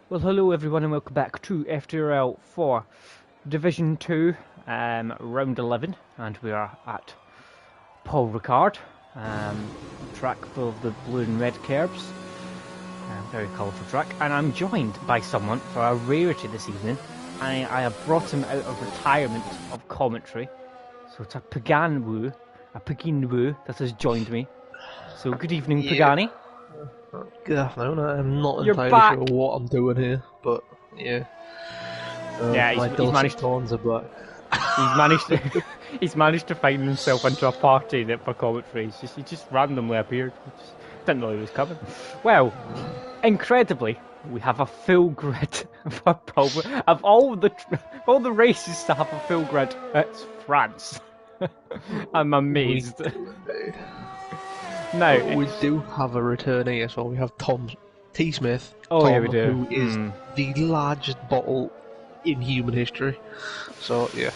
Well, hello everyone, and welcome back to FTRL for Division 2, Round 11, and we are at Paul Ricard, track full of the blue and red curbs, very colourful track, and I'm joined by someone for a rarity this evening. I have brought him out of retirement of commentary, so it's a Pagani Wu that has joined me. So good evening, Pagani. Good afternoon. I'm not You're entirely back. sure what I'm doing here, but yeah. My he's managed tones are back. He's managed to find himself into a party that for commentary. He just randomly appeared. Didn't know he was coming. Well, incredibly, we have a full grid for Paul. Of all the races to have a full grid, it's France. I'm amazed. No, We do have a returnee as well. We have Tom T. Smith. Oh, Tom, yeah, we do. Who is the largest bottle in human history. So yeah.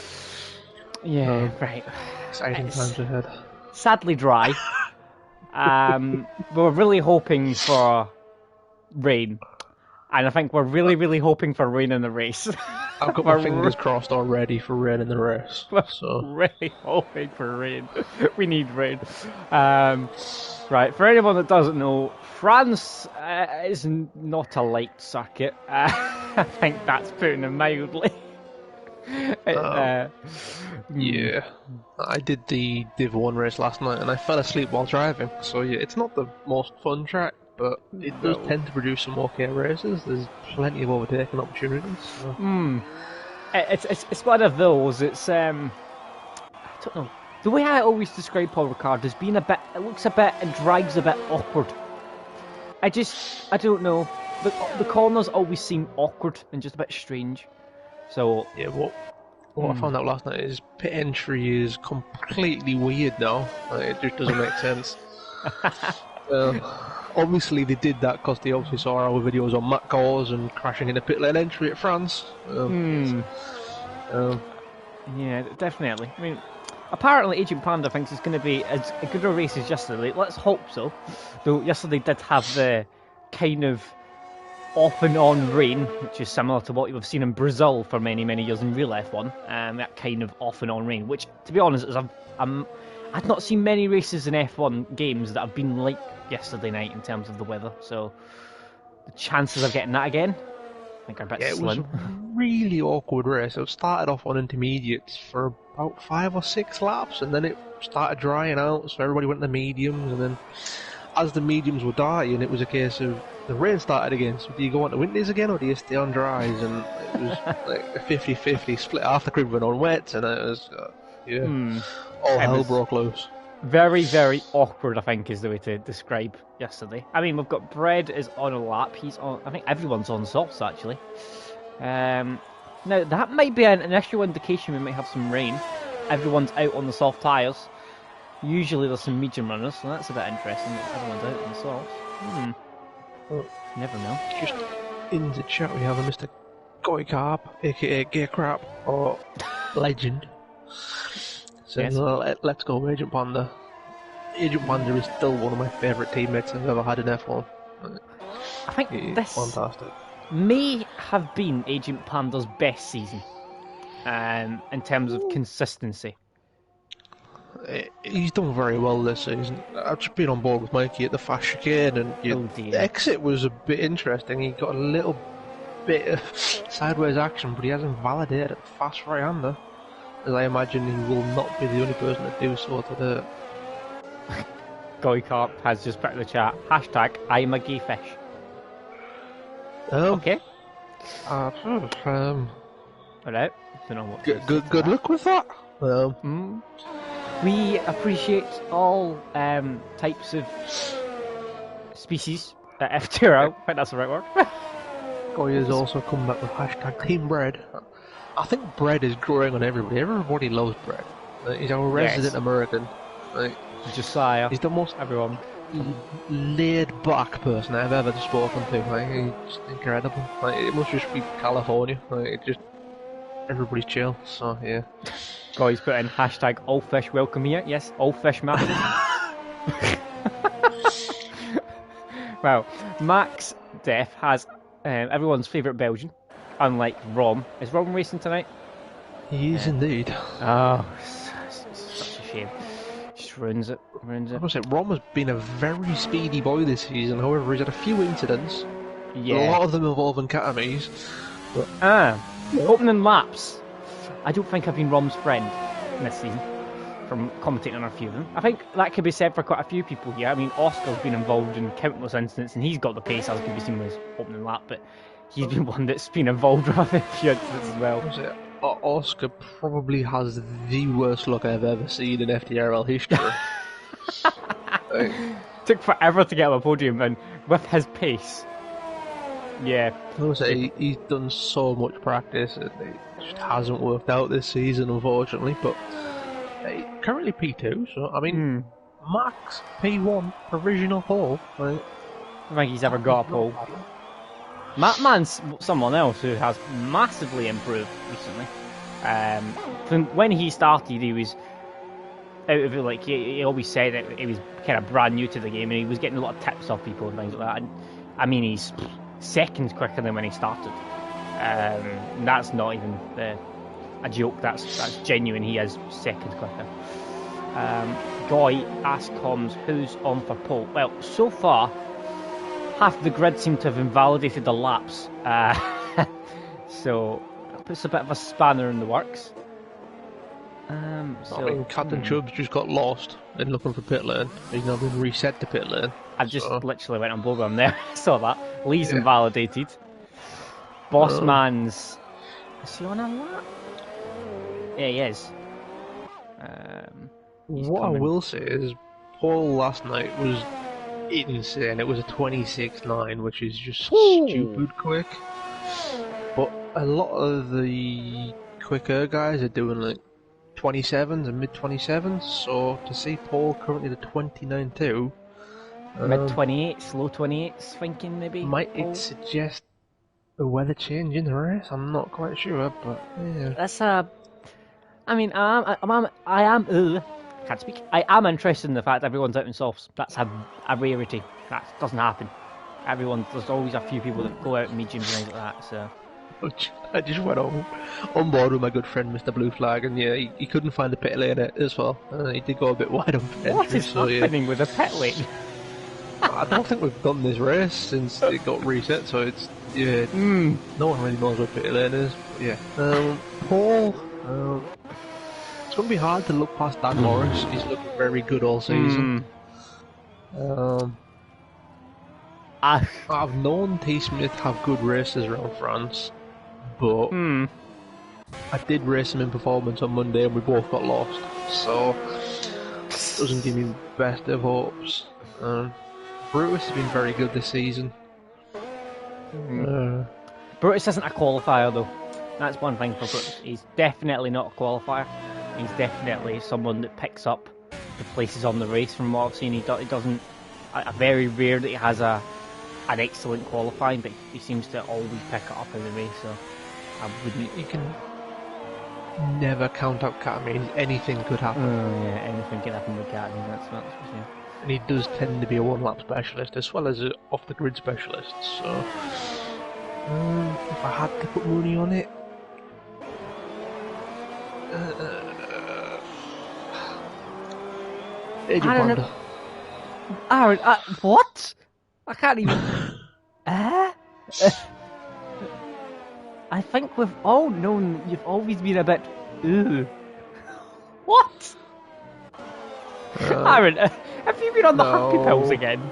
Yeah, right. Exciting times ahead. Sadly dry. We're really hoping for rain. And I think we're really hoping for rain in the race. I've got my fingers crossed already for rain in the race. So Really hoping for rain. We need rain. Right, for anyone that doesn't know, France is not a light circuit. I think that's putting it mildly. yeah, I did the Div 1 race last night and I fell asleep while driving. So yeah, it's not the most fun track, but it does tend to produce some okay races. There's plenty of overtaking opportunities. So. It's one of those. It's I don't know. The way I always describe Paul Ricard as being it looks a bit and drives a bit awkward. I don't know. The corners always seem awkward and just a bit strange. So yeah, what I found out last night is pit entry is completely weird now. It just doesn't make sense. Obviously they did that because they obviously saw our videos on Matt Cause and crashing in a pit lane entry at France. Yeah, definitely. I mean, apparently Agent Panda thinks it's going to be as good a race as yesterday. Let's hope so. Though yesterday did have the kind of off and on rain, which is similar to what you've seen in Brazil for many years in real F1. That kind of off and on rain, which, to be honest, is I've not seen many races in F1 games that have been like yesterday night in terms of the weather. So the chances of getting that again, I think, are a bit slim. It was a really awkward race. It started off on intermediates for about 5 or 6 laps, and then it started drying out, so everybody went to mediums, and then as the mediums were dying, it was a case of the rain started again. So do you go on to windies again, or do you stay on dries? And it was like a 50-50 split. Half the crew went on wet, and it was all hell broke loose. Very awkward, I think, is the way to describe yesterday. I mean, we've got Bread is on a lap. He's on. I think everyone's on softs actually. Now that might be an initial indication we might have some rain. Everyone's out on the soft tyres. Usually there's some medium runners, so that's a bit interesting that everyone's out on the softs. Never know. Just in the chat we have a Mr. Goikarp, aka Gay Crap, or Legend. So yes. Let's go, Agent Panda. Agent Panda is still one of my favourite teammates I've ever had in F1. I think this fantastic. May have been Agent Panda's best season in terms of consistency. He's done very well this season. I've just been on board with Mikey at the fast chicane, and the exit was a bit interesting. He got a little bit of sideways action, but he hasn't validated a fast right-hander. As I imagine he will not be the only person to do so today. Goikarp has just put in the chat, hashtag I'm a gay fish. Okay. Alright. Don't know what good luck with that. We appreciate all types of species at FTRL. I think that's the right word. Goy has also come back with hashtag Team Bread. I think Bread is growing on everybody. Everybody loves Bread. He's our resident American. Josiah. He's the most laid-back person I've ever spoken to. He's just incredible. It must just be California. Everybody's chill. So yeah. Guys, put in hashtag all fish welcome here. Yes, all fish matters. Well, Max Def has everyone's favourite Belgian, unlike Rom. Is Rom racing tonight? He is indeed. Oh, it's such a shame. Just ruins it. Ruins I it. must say, Rom has been a very speedy boy this season. However, he's had a few incidents. A Yeah. lot of them involving Catamies. Opening laps. I don't think I've been Rom's friend this season. From commentating on a few of them, I think that could be said for quite a few people here. I mean, Oscar's been involved in countless incidents, and he's got the pace as could be seen with his opening lap. But he's been one that's been involved with a few incidents as well. Oscar probably has the worst luck I've ever seen in FTRL history. Took forever to get on a podium, and with his pace, yeah. He's done so much practice, and it just hasn't worked out this season, unfortunately. But currently P2, so I mean, max P1 provisional pole. Right? I don't think he's ever got a pole. Man's someone else who has massively improved recently. From when he started, he was out of it. Like he always said that he was kind of brand new to the game, and he was getting a lot of tips off people and things like that. And, I mean, he's seconds quicker than when he started. That's not even a joke. That's genuine. He is seconds quicker. Goy asks Coms who's on for pole. Well, so far, half the grid seem to have invalidated the laps. So that puts a bit of a spanner in the works. I mean, Captain Chubb's just got lost in looking for pit lane. He's now been reset to pit lane. I just literally went on board with him there. Saw that. Lee's invalidated. Bossman's... Is he on a lap? Yeah, he is. What I will say is, Paul last night was insane. It was a 26.9, which is just stupid quick. But a lot of the quicker guys are doing like 27s and mid 27s. So to see Paul currently the 29.2, mid 28s, low 28s, thinking maybe. Might it suggest a weather change in the race? I'm not quite sure, but yeah. That's a. I mean, I am. Can't speak. I am interested in the fact everyone's out in softs. That's a rarity. That doesn't happen. There's always a few people that go out in mediums and things like that. So. I just went on board with my good friend Mr. Blue Flag, and yeah, he couldn't find the pit lane as well. He did go a bit wide on pit. What is happening with the pit lane? I don't think we've done this race since it got reset, so it's no one really knows what pit lane is. But yeah, Paul. It's going to be hard to look past Dan Morris. He's looking very good all season. I've known T. Smith have good races around France, but I did race him in performance on Monday and we both got lost, so it doesn't give me the best of hopes. Brutus has been very good this season. Brutus isn't a qualifier though. That's one thing for Brutus. He's definitely not a qualifier. He's definitely someone that picks up the places on the race. From what I've seen, he doesn't. Very rare that he has an excellent qualifying, but he seems to always pick it up in the race. So I wouldn't. You can never count out Catamies. Anything could happen. Yeah, anything can happen with Catamies. That's for sure. And he does tend to be a one-lap specialist as well as an off-the-grid specialist. So if I had to put money on it. Agent Panda. Aaron, what? I can't even. I think we've all known you've always been a bit. Ooh. What? Aaron, have you been on the happy pills again?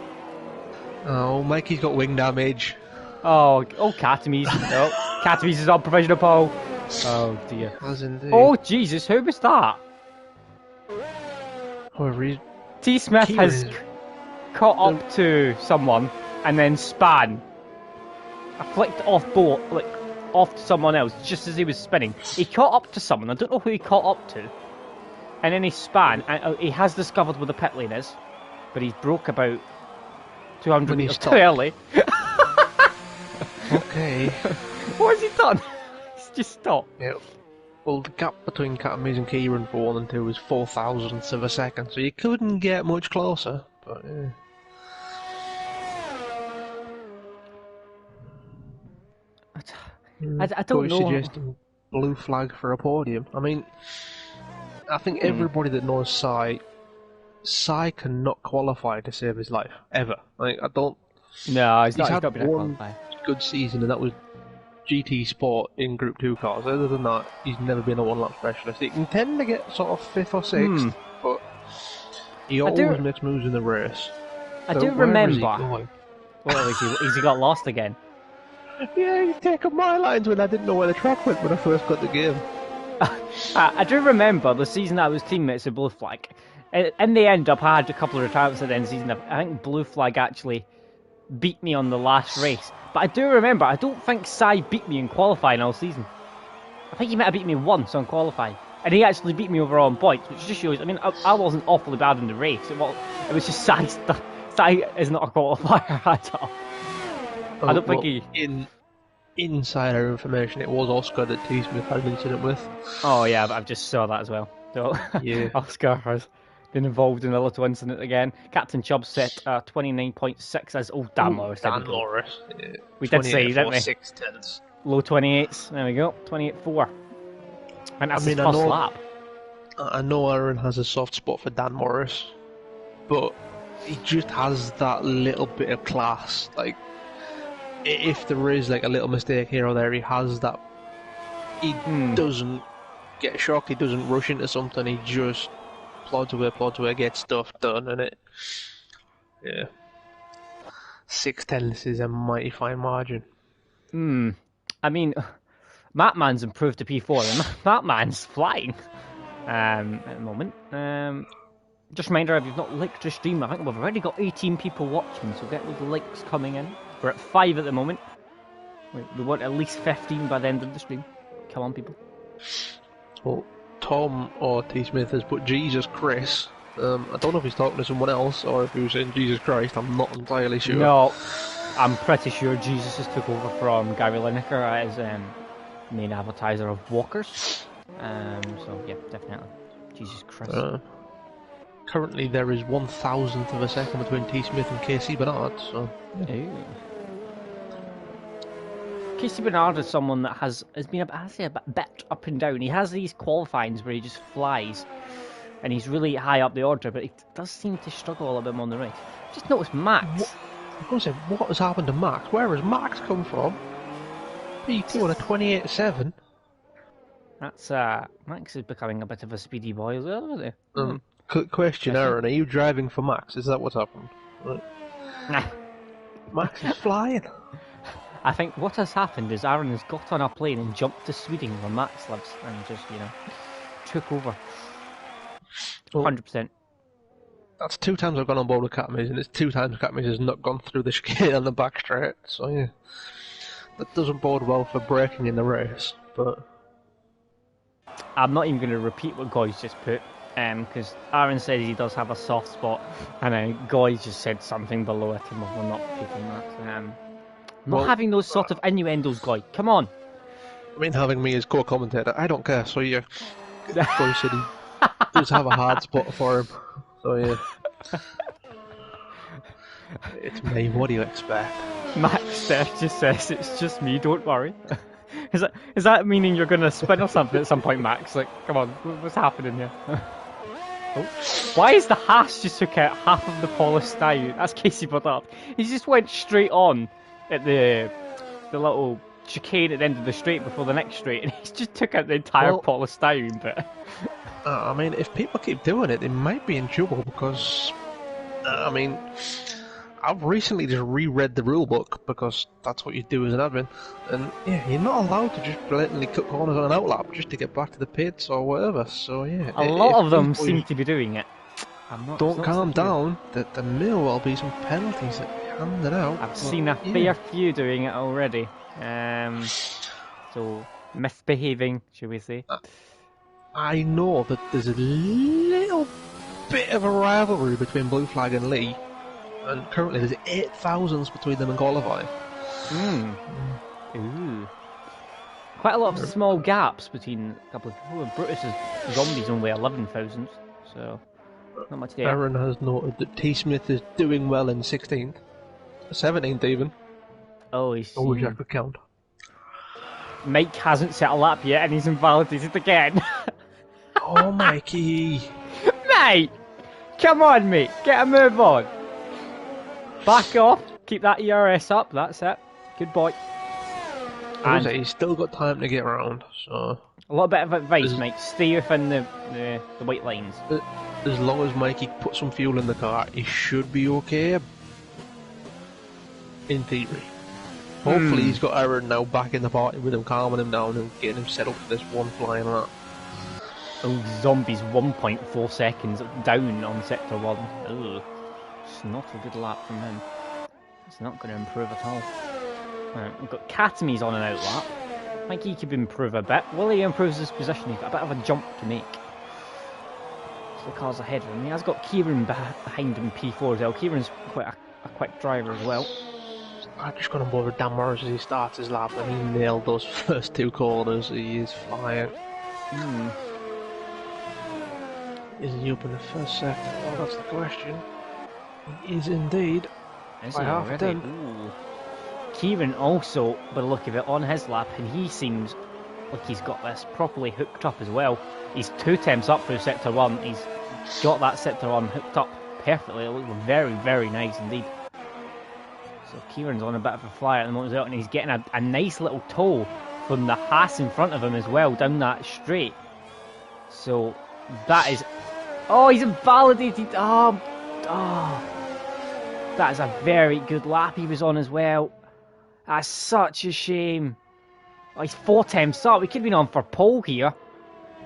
Oh, Mikey's got wing damage. Oh, Catamies. No, Catamies is on provisional pole. Oh dear. Oh Jesus, who was that? T. Smith has caught up to someone and then span. I flicked off off to someone else just as he was spinning. He caught up to someone. I don't know who he caught up to. And then he span. And he has discovered where the pit lane is, but he's broke about 200 meters too early. Okay. What has he done? He's just stopped. Yeah. Well, the gap between Catamies and Kieran for 1 and 2 is 0.004 of a second, so you couldn't get much closer. But yeah. I don't know. Suggesting blue flag for a podium. I mean, I think everybody that knows Sai cannot qualify to save his life ever. Like I don't. No, he's He's not had been a one qualifier. good season, and that was GT Sport in Group 2 cars. Other than that, he's never been a one-lap specialist. He can tend to get sort of 5th or 6th, but he always makes moves in the race. I So do where is he remember. going? Well, has he got lost again? Yeah, he's taken my lines when I didn't know where the track went when I first got the game. I do remember the season I was teammates with Blue Flag. In the end up, I had a couple of retirements at the end of the season. I think Blue Flag actually beat me on the last race. But I do remember, I don't think Sai beat me in qualifying all season. I think he might have beat me once on qualifying. And he actually beat me over on points, which just shows, I mean, I wasn't awfully bad in the race. It was just Sai stuff. Sai is not a qualifier at all. I don't think he... In insider information, it was Oscar that T. Smith had an incident with. Oh yeah, I've just saw that as well. So Yeah. Oscar has been involved in a little incident again. Captain Chubb set 29.6 as Dan Morris. Dan Morris. Yeah. We did say, didn't we? 6/10. Low 28s. There we go. 28.4. And that's his first lap. I know Aaron has a soft spot for Dan Morris, but he just has that little bit of class. Like, if there is like a little mistake here or there, he has that. He doesn't get shocked. He doesn't rush into something. He just plods away, gets stuff done, and it. Yeah. 6/10 is a mighty fine margin. I mean, Matman's improved to P4, and Matman's flying at the moment. Just a reminder, if you've not liked the stream, I think we've already got 18 people watching, so get those likes coming in. We're at 5 at the moment. We want at least 15 by the end of the stream. Come on, people. Well, Tom or T. Smith has put Jesus Chris. I don't know if he's talking to someone else or if he was saying Jesus Christ. I'm not entirely sure. No, I'm pretty sure Jesus has took over from Gary Lineker as main advertiser of walkers. So yeah, definitely Jesus Christ. Currently, there is 1,000th of a second between T. Smith and Casey Bernard. So. Yeah. Casey Bernard is someone that has been a bit up and down. He has these qualifyings where he just flies, and he's really high up the order, but he does seem to struggle a little bit more on the race. Just notice Max. I'm going to say, what has happened to Max? Where has Max come from? P2 on a 28.7. That's Max is becoming a bit of a speedy boy as well, isn't he? Question, Aaron, are you driving for Max? Is that what's happened? Right. Nah. Max is flying. I think what has happened is Aaron has got on a plane and jumped to Sweden where Max lives and just, took over. 100%. That's 2 times I've gone on board with Catmaze, and it's 2 times Catmaze has not gone through the chicane on the back straight, so yeah. That doesn't bode well for braking in the race, but... I'm not even going to repeat what Goy's just put, because Aaron says he does have a soft spot, and then Goy just said something below it, and we're not repeating that. Not having those sort of innuendos, Goy. Come on. I mean, having me as co-commentator, I don't care, so yeah. Goy said he does have a hard spot for him, so yeah. It's me, what do you expect? Max just says, it's just me, don't worry. Is that meaning you're going to spin or something at some point, Max? Like, come on, what's happening here? Why is the Haas just took out half of the polished style? That's Casey Bernard. He just went straight on at the little chicane at the end of the straight before the next straight, and he just took out the entire polished style bit. I mean, if people keep doing it, they might be in trouble because, I mean, I've recently just reread the rule book because that's what you do as an admin, and yeah, you're not allowed to just blatantly cut corners on an outlap just to get back to the pits or whatever. So yeah, a lot of them seem to be doing it. Don't calm down. There may well be some penalties that are handed out. I've seen a fair few doing it already. So misbehaving, should we say? I know that there's a little bit of a rivalry between Blue Flag and Lee. And currently there's 8 thousandths between them in qualifying. Ooh. Quite a lot of small gaps between a couple of people. Brutus's Zombie's only 11 thousandths, so not much there. Aaron has noted that T. Smith is doing well in 16th. 17th even. Oh, he's... Oh, check the count. Mike hasn't set a lap yet and he's invalidated again. Oh, Mikey. Mate! Come on, mate. Get a move on. Back off. Keep that ERS up. That's it. Good boy. And he's still got time to get around, so... A little bit of advice, Mike. Stay within the white lines. As long as Mikey puts some fuel in the car, he should be okay. In theory. Hopefully he's got Aaron now back in the party with him, calming him down and getting him set up for this one flying lap. Oh, Zombies 1.4 seconds down on sector 1. Ugh. It's not a good lap from him. It's not going to improve at all. Right, we've got Katamis on an out lap. I think he could improve a bit. While he improves his position, he's got a bit of a jump to make. So the car's ahead of him. He has got Kieran behind him, P4 as well. Kieran's quite a quick driver as well. I'm just going to bother Dan Morris as he starts his lap, and he nailed those first two corners. He is flying. Is he up in the first sector? Well, that's the question. He is indeed. Is he already? Ooh. Kieran also, by the look of it, on his lap, and he seems like he's got this properly hooked up as well. He's 2 attempts up through sector 1. He's got that sector 1 hooked up perfectly. It looks very, very nice indeed. So Kieran's on a bit of a flyer at the moment as well, and he's getting a nice little toe from the Haas in front of him as well, down that straight. So that is... Oh, he's invalidated! Oh. That is a very good lap he was on as well. That's such a shame. Oh, he's 4 attempts up. We could have been on for pole here.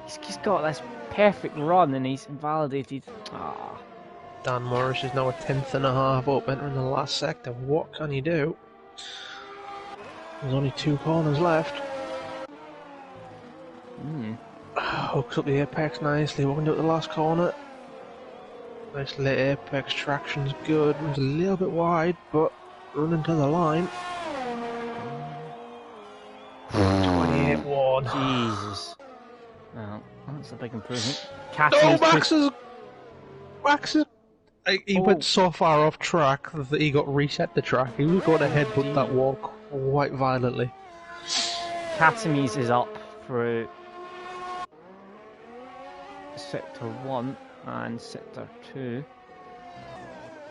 He's just got this perfect run and he's invalidated. Oh. Dan Morris is now a 10th and a half up, entering the last sector. What can he do? There's only 2 corners left. Hooks up the apex nicely, walking up the last corner. Nice lit apex, traction's good. Runs a little bit wide, but running to the line. 28-1. Jesus. Well, that's a big improvement. Max is... He went so far off track that he got reset the track. He was going to headbutt that wall quite violently. Katamis is up for sector 1 and sector 2.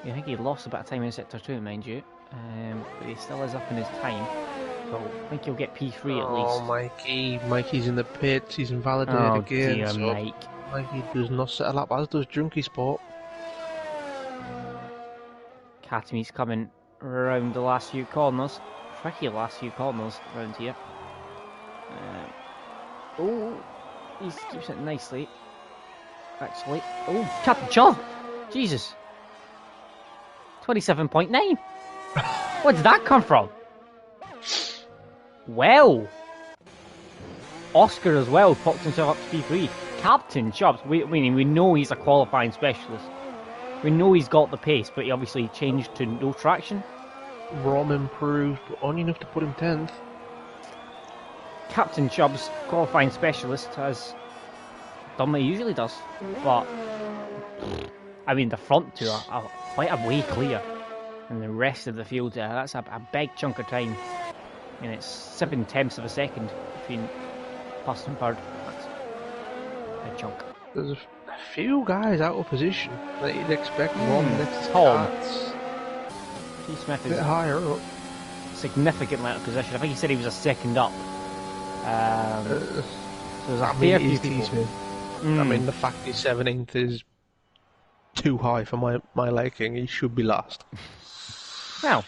I think he lost a bit of time in sector 2, mind you. But he still is up in his time. So I think he'll get P3 at least. Oh, Mikey's in the pits. He's invalidated again. Dear, so Mike. Mikey does not set a lap, as does Junkie Sport. Katamis coming around the last few corners. Tricky last few corners around here. He keeps it nicely. Actually. Oh, Captain Chubb! Jesus. 27.9. Where did that come from? Well. Oscar as well popped himself up to P3. Captain Chubbs. We know he's a qualifying specialist. We know he's got the pace, but he obviously changed to no traction. Rom improved, but only enough to put him 10th. Captain Chubbs, qualifying specialist, has done what he usually does, but I mean the front two are quite a way clear, and the rest of the field that's a big chunk of time, and it's 7 tenths of a second between first and third. That's a big chunk. There's a few guys out of position that you'd expect Rom next to Tom. T. Smith is a bit higher up. Significantly out of position. I think he said he was a second up. So there's a fair few people. I mean, the fact he's 17th is too high for my liking. He should be last. Well,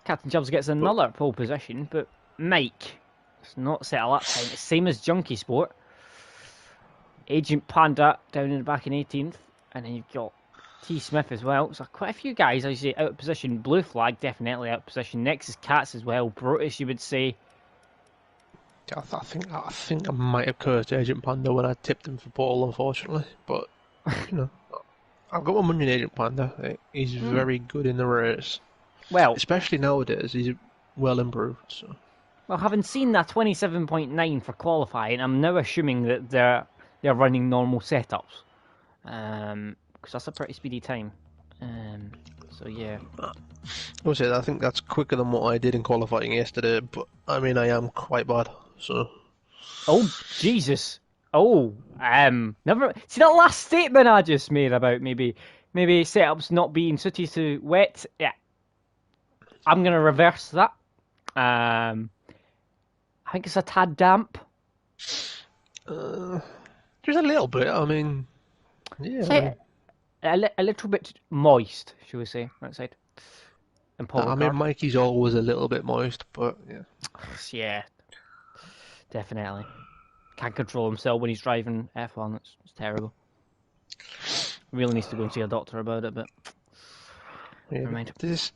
Captain Chubbs gets another pole position, but Mike, it's not set a lap time. It's same as Junkie Sport. Agent Panda down in the back in 18th, and then you've got T. Smith as well. So quite a few guys, as you say, out of position. Blue Flag definitely out of position. Next is Cats as well. Brutus, you would say. I think I might have cursed Agent Panda when I tipped him for pole, unfortunately. But you know, I've got my money in Agent Panda. He's very good in the race. Well, especially nowadays, he's well improved. So. Well, having seen that 27.9 for qualifying, I'm now assuming that they're running normal setups, because that's a pretty speedy time. So yeah. I think that's quicker than what I did in qualifying yesterday, but I mean I am quite bad. So Oh, Jesus. Oh, never see that last statement I just made about maybe setups not being suited to wet. Yeah, I'm gonna reverse that. I think it's a tad damp. just a little bit. I mean, yeah. I Say mean, a little bit moist, should we say, outside. And Paul I mean, Ricard. Mikey's always a little bit moist, but yeah. Yeah, definitely. Can't control himself when he's driving F1. It's terrible. Really needs to go and see a doctor about it, but Yeah, never mind. this,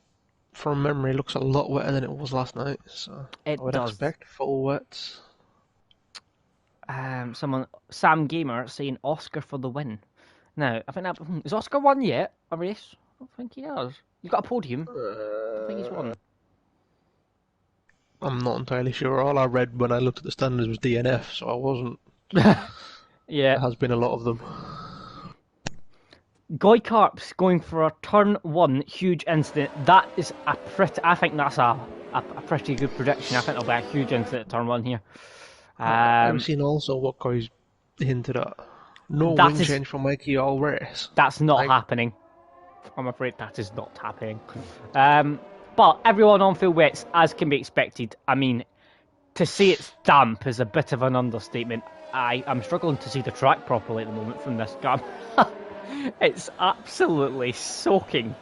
from memory, looks a lot wetter than it was last night. So I It would does. expect full wets. Someone, Sam Gamer, saying Oscar for the win. Now, I think that is Oscar won yet a race. I don't think he has. He's got a podium. I don't think he's won. I'm not entirely sure. All I read when I looked at the standards was DNF, so I wasn't. Yeah. There has been a lot of them. Goikarp's going for a turn one huge incident. That is a pretty. I think that's a pretty good prediction. I think there'll be a huge incident at turn one here. I've seen also what guys hinted at. No That wing is- change for Mikey all race. That's not Like- happening. I'm afraid that is not happening. But everyone on field wets, as can be expected. I mean, to say it's damp is a bit of an understatement. I'm struggling to see the track properly at the moment from this car. It's absolutely soaking.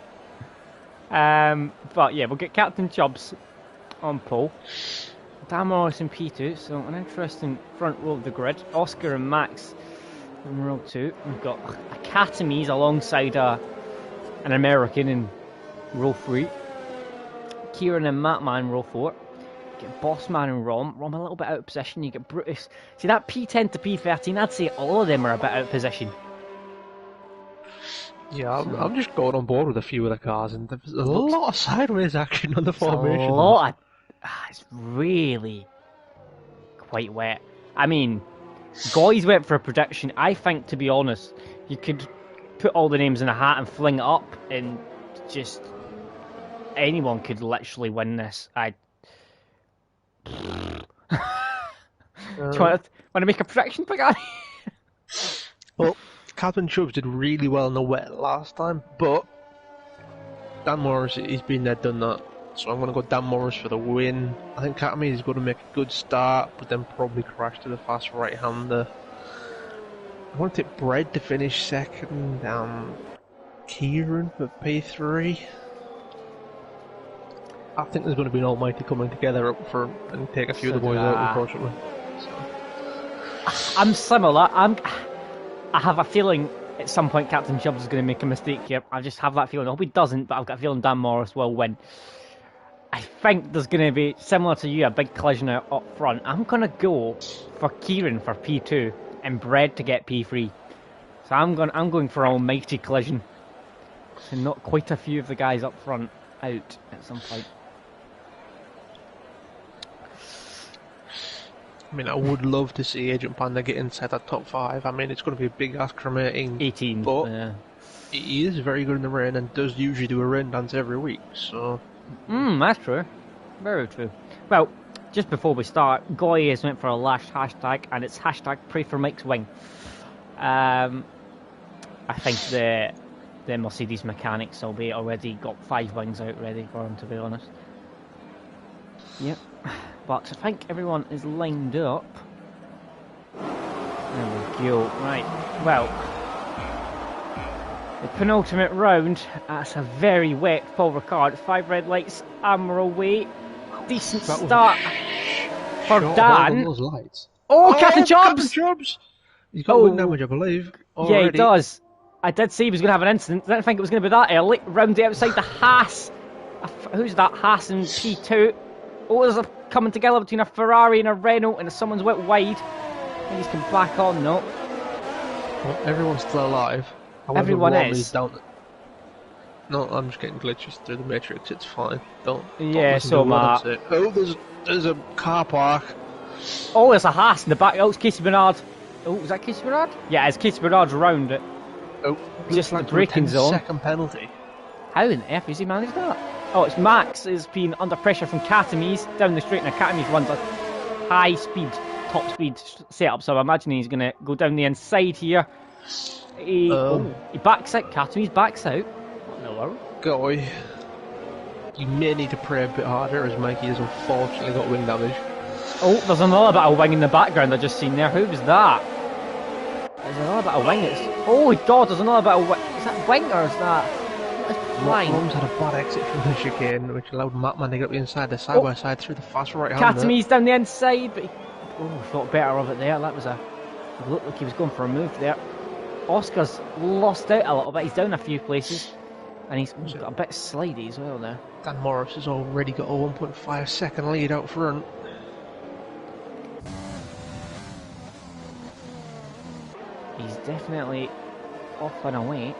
But yeah, we'll get Captain Chubbs on pole. Dan Morris in P2, so an interesting front row of the grid. Oscar and Max in row 2. We've got Academies alongside an American in row 3. Kieran and Mattman in row 4. You get Bossman and Rom. Rom a little bit out of position. You get Brutus. See that P10 to P13, I'd say all of them are a bit out of position. Yeah, I'm just going on board with a few of the cars, and there's a lot of sideways action on the formation. A lot of, it's really quite wet. I mean, Goy's went for a prediction. I think, to be honest, you could put all the names in a hat and fling it up, and just anyone could literally win this. Do you want to make a prediction, Pagani? Well, Captain Chubbs did really well in the wet last time, but Dan Morris, he's been there, done that. So I'm going to go Dan Morris for the win. I think Captain is going to make a good start, but then probably crash to the fast right-hander. I want to take Bread to finish second. Kieran for P3. I think there's going to be an almighty coming together up for and take a few of the boys out, unfortunately. I'm similar. I have a feeling at some point Captain Chubbs is going to make a mistake here. I just have that feeling. I hope he doesn't, but I've got a feeling Dan Morris will win. I think there's going to be, similar to you, a big collision up front. I'm going to go for Kieran for P2 and Bread to get P3. So I'm going for an almighty collision. And not quite a few of the guys up front out at some point. I mean, I would love to see Agent Panda get inside that top 5. I mean, it's going to be a big ask from 18. But yeah. he is very good in the rain and does usually do a rain dance every week, so... That's true. Very true. Well, just before we start, Goy has went for a last hashtag, and it's hashtag pray for Mike's wing. I think the Mercedes mechanics will be already got 5 wings out ready for him, to be honest. Yep. But I think everyone is lined up. There we go. Right. Well, the penultimate round. That's a very wet Paul Ricard. 5 red lights. Amber away. Decent start for Dan. Those lights. Oh, Captain Chubbs! Chubbs! He's got wind damage, I believe. Already. Yeah, he does. I did say he was going to have an incident. I didn't think it was going to be that early. Round the outside the Haas. Who's that? Haas and P2. Oh, there's a coming together between a Ferrari and a Renault, and someone's went wide. And he's come back on, no. Well, everyone's still alive. However, Everyone Ron is. Down... No, I'm just getting glitches through the matrix. It's fine. Don't Yeah, listen so to what I'm Matt. saying. Oh, there's a car park. Oh, there's a Haas in the back. Oh, it's Casey Bernard. Oh, is that Casey Bernard? Yeah, it's Casey Bernard's round it. Oh, Just like the braking zone. 10-second penalty. How in the F has he managed that? Oh, it's Max has been under pressure from Catamies down the straight, and Catamies runs a high speed, top speed setup, so I imagine he's going to go down the inside here. He backs out, Katami's backs out. What in the world? Guy, you may need to pray a bit harder as Mikey has unfortunately got wing damage. Oh, there's another bit of wing in the background I just seen there. Who was that? There's another bit of wing. Oh god, there's another bit of wing. Is that wing or is that... Rom's had a bad exit from the chicane, which allowed Matman to get up the inside, the side by side through the fast right hand. Katami's down the inside, but he thought better of it there. That was it looked like he was going for a move there. Oscar's lost out a little bit. He's down a few places, and he's got a bit slidey as well there. Dan Morris has already got a 1.5 second lead out front. He's definitely off and away.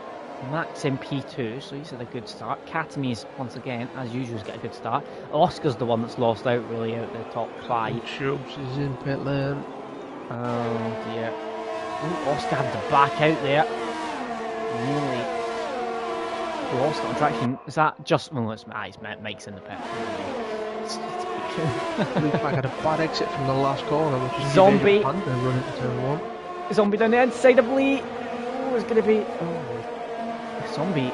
Max in P2, so he's had a good start. Katami's, once again, as usual, has got a good start. Oscar's the one that's lost out, really, out the top 5. Chubbs is in pit lane. Oh, dear. Ooh, Oscar had to back out there. Nearly lost on traction. Is that just... Well, it's Mike's in the pit. Looks like had a bad exit from the last corner, which is Zombie. Run into turn 1. Zombie down the inside of Lee. Oh, it's going to be... Oh. Zombie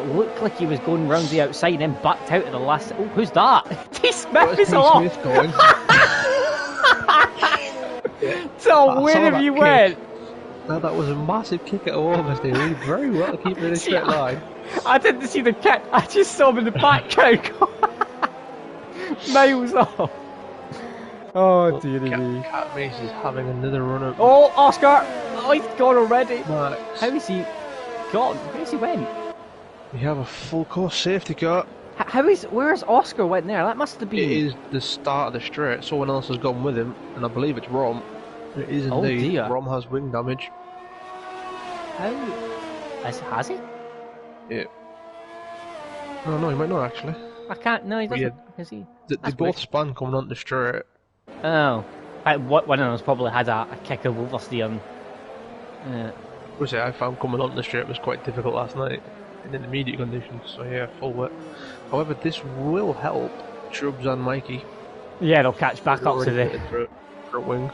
looked like he was going round the outside and then backed out at the last... Oh, who's that? T. Smith is along! Smith going? So where have you went? Now that was a massive kick at August. He did very well to keep it in a straight line. I didn't see the kick. I just saw him in the background. Miles off. Oh dear me. Cat Mace is having another run at... Oh, Oscar! Oh, he's gone already. Max. How is he gone? Where's he went? We have a full course safety car. Where's Oscar went there? That must have been... It is the start of the straight. Someone else has gone with him, and I believe it's Rom. It is indeed. Oh dear. Rom has wing damage. How? Has he? Yeah. No, he might not actually. I can't. No, he doesn't. Is he? They both span coming on the straight. Oh. One of them's probably had a kick of oversteer. I found coming on the straight was quite difficult last night in intermediate conditions, so yeah, full wet. However, this will help Chubbs and Mikey. Yeah, they'll catch back up to the front wings.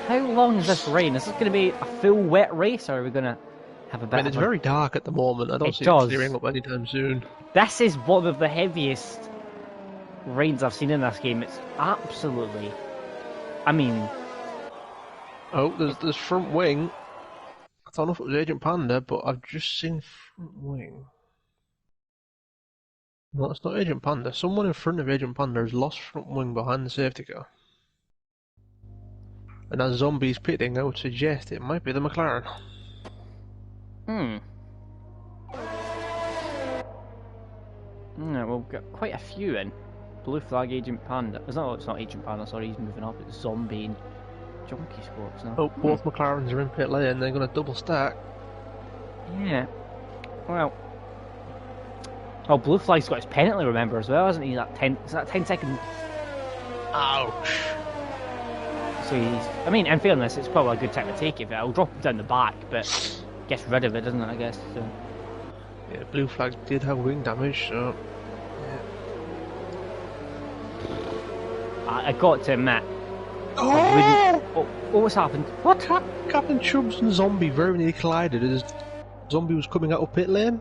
How long is this rain? Is this going to be a full wet race, or are we going to have a bit? It's very dark at the moment. I don't see it clearing up anytime soon. This is one of the heaviest rains I've seen in this game. It's absolutely... I mean... Oh, there's front wing. I don't know if it was Agent Panda, but I've just seen front wing. No, it's not Agent Panda. Someone in front of Agent Panda has lost front wing behind the safety car. And as Zombie's pitting, I would suggest it might be the McLaren. Yeah, we've got quite a few in. Blue flag, Agent Panda. It's not Agent Panda, sorry, he's moving up. It's Zombie and Junkie Sports now. Oh, both McLarens are in pit lane, they're going to double stack. Yeah. Well. Oh, Blue Flag's got his penalty, remember, as well, hasn't he? Is that 10 second? Ouch. So I mean, in fairness, it's probably a good time to take it. I'll drop it down the back, but gets rid of it, doesn't it, I guess. So. Yeah, Blue Flags did have wing damage, so... Yeah. I got to admit... what's happened? What? Captain Chubbs and Zombie very nearly collided as Zombie was coming out of pit lane.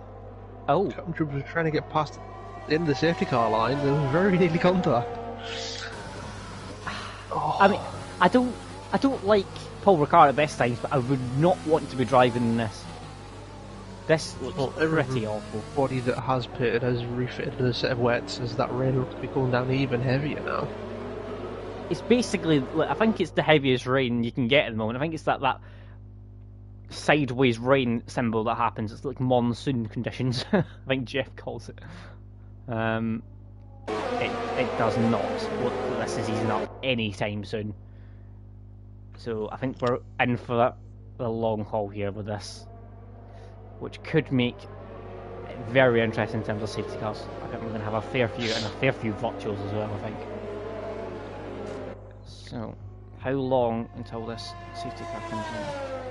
Oh. Captain Chubbs was trying to get past the end of the safety car line, there was very nearly contact. I mean, I don't like Paul Ricard at best times, but I would not want to be driving this. This looks pretty awful. Everybody that has pitted has refitted a set of wets as that rain looks to be going down even heavier now. It's basically, I think it's the heaviest rain you can get at the moment. I think it's that sideways rain symbol that happens. It's like monsoon conditions. I think Jeff calls it. It does not look like this is easing up anytime soon. So I think we're in for the long haul here with this, which could make it very interesting in terms of safety cars. I think we're going to have a fair few, and a fair few virtuals as well, I think. So, how long until this safety car comes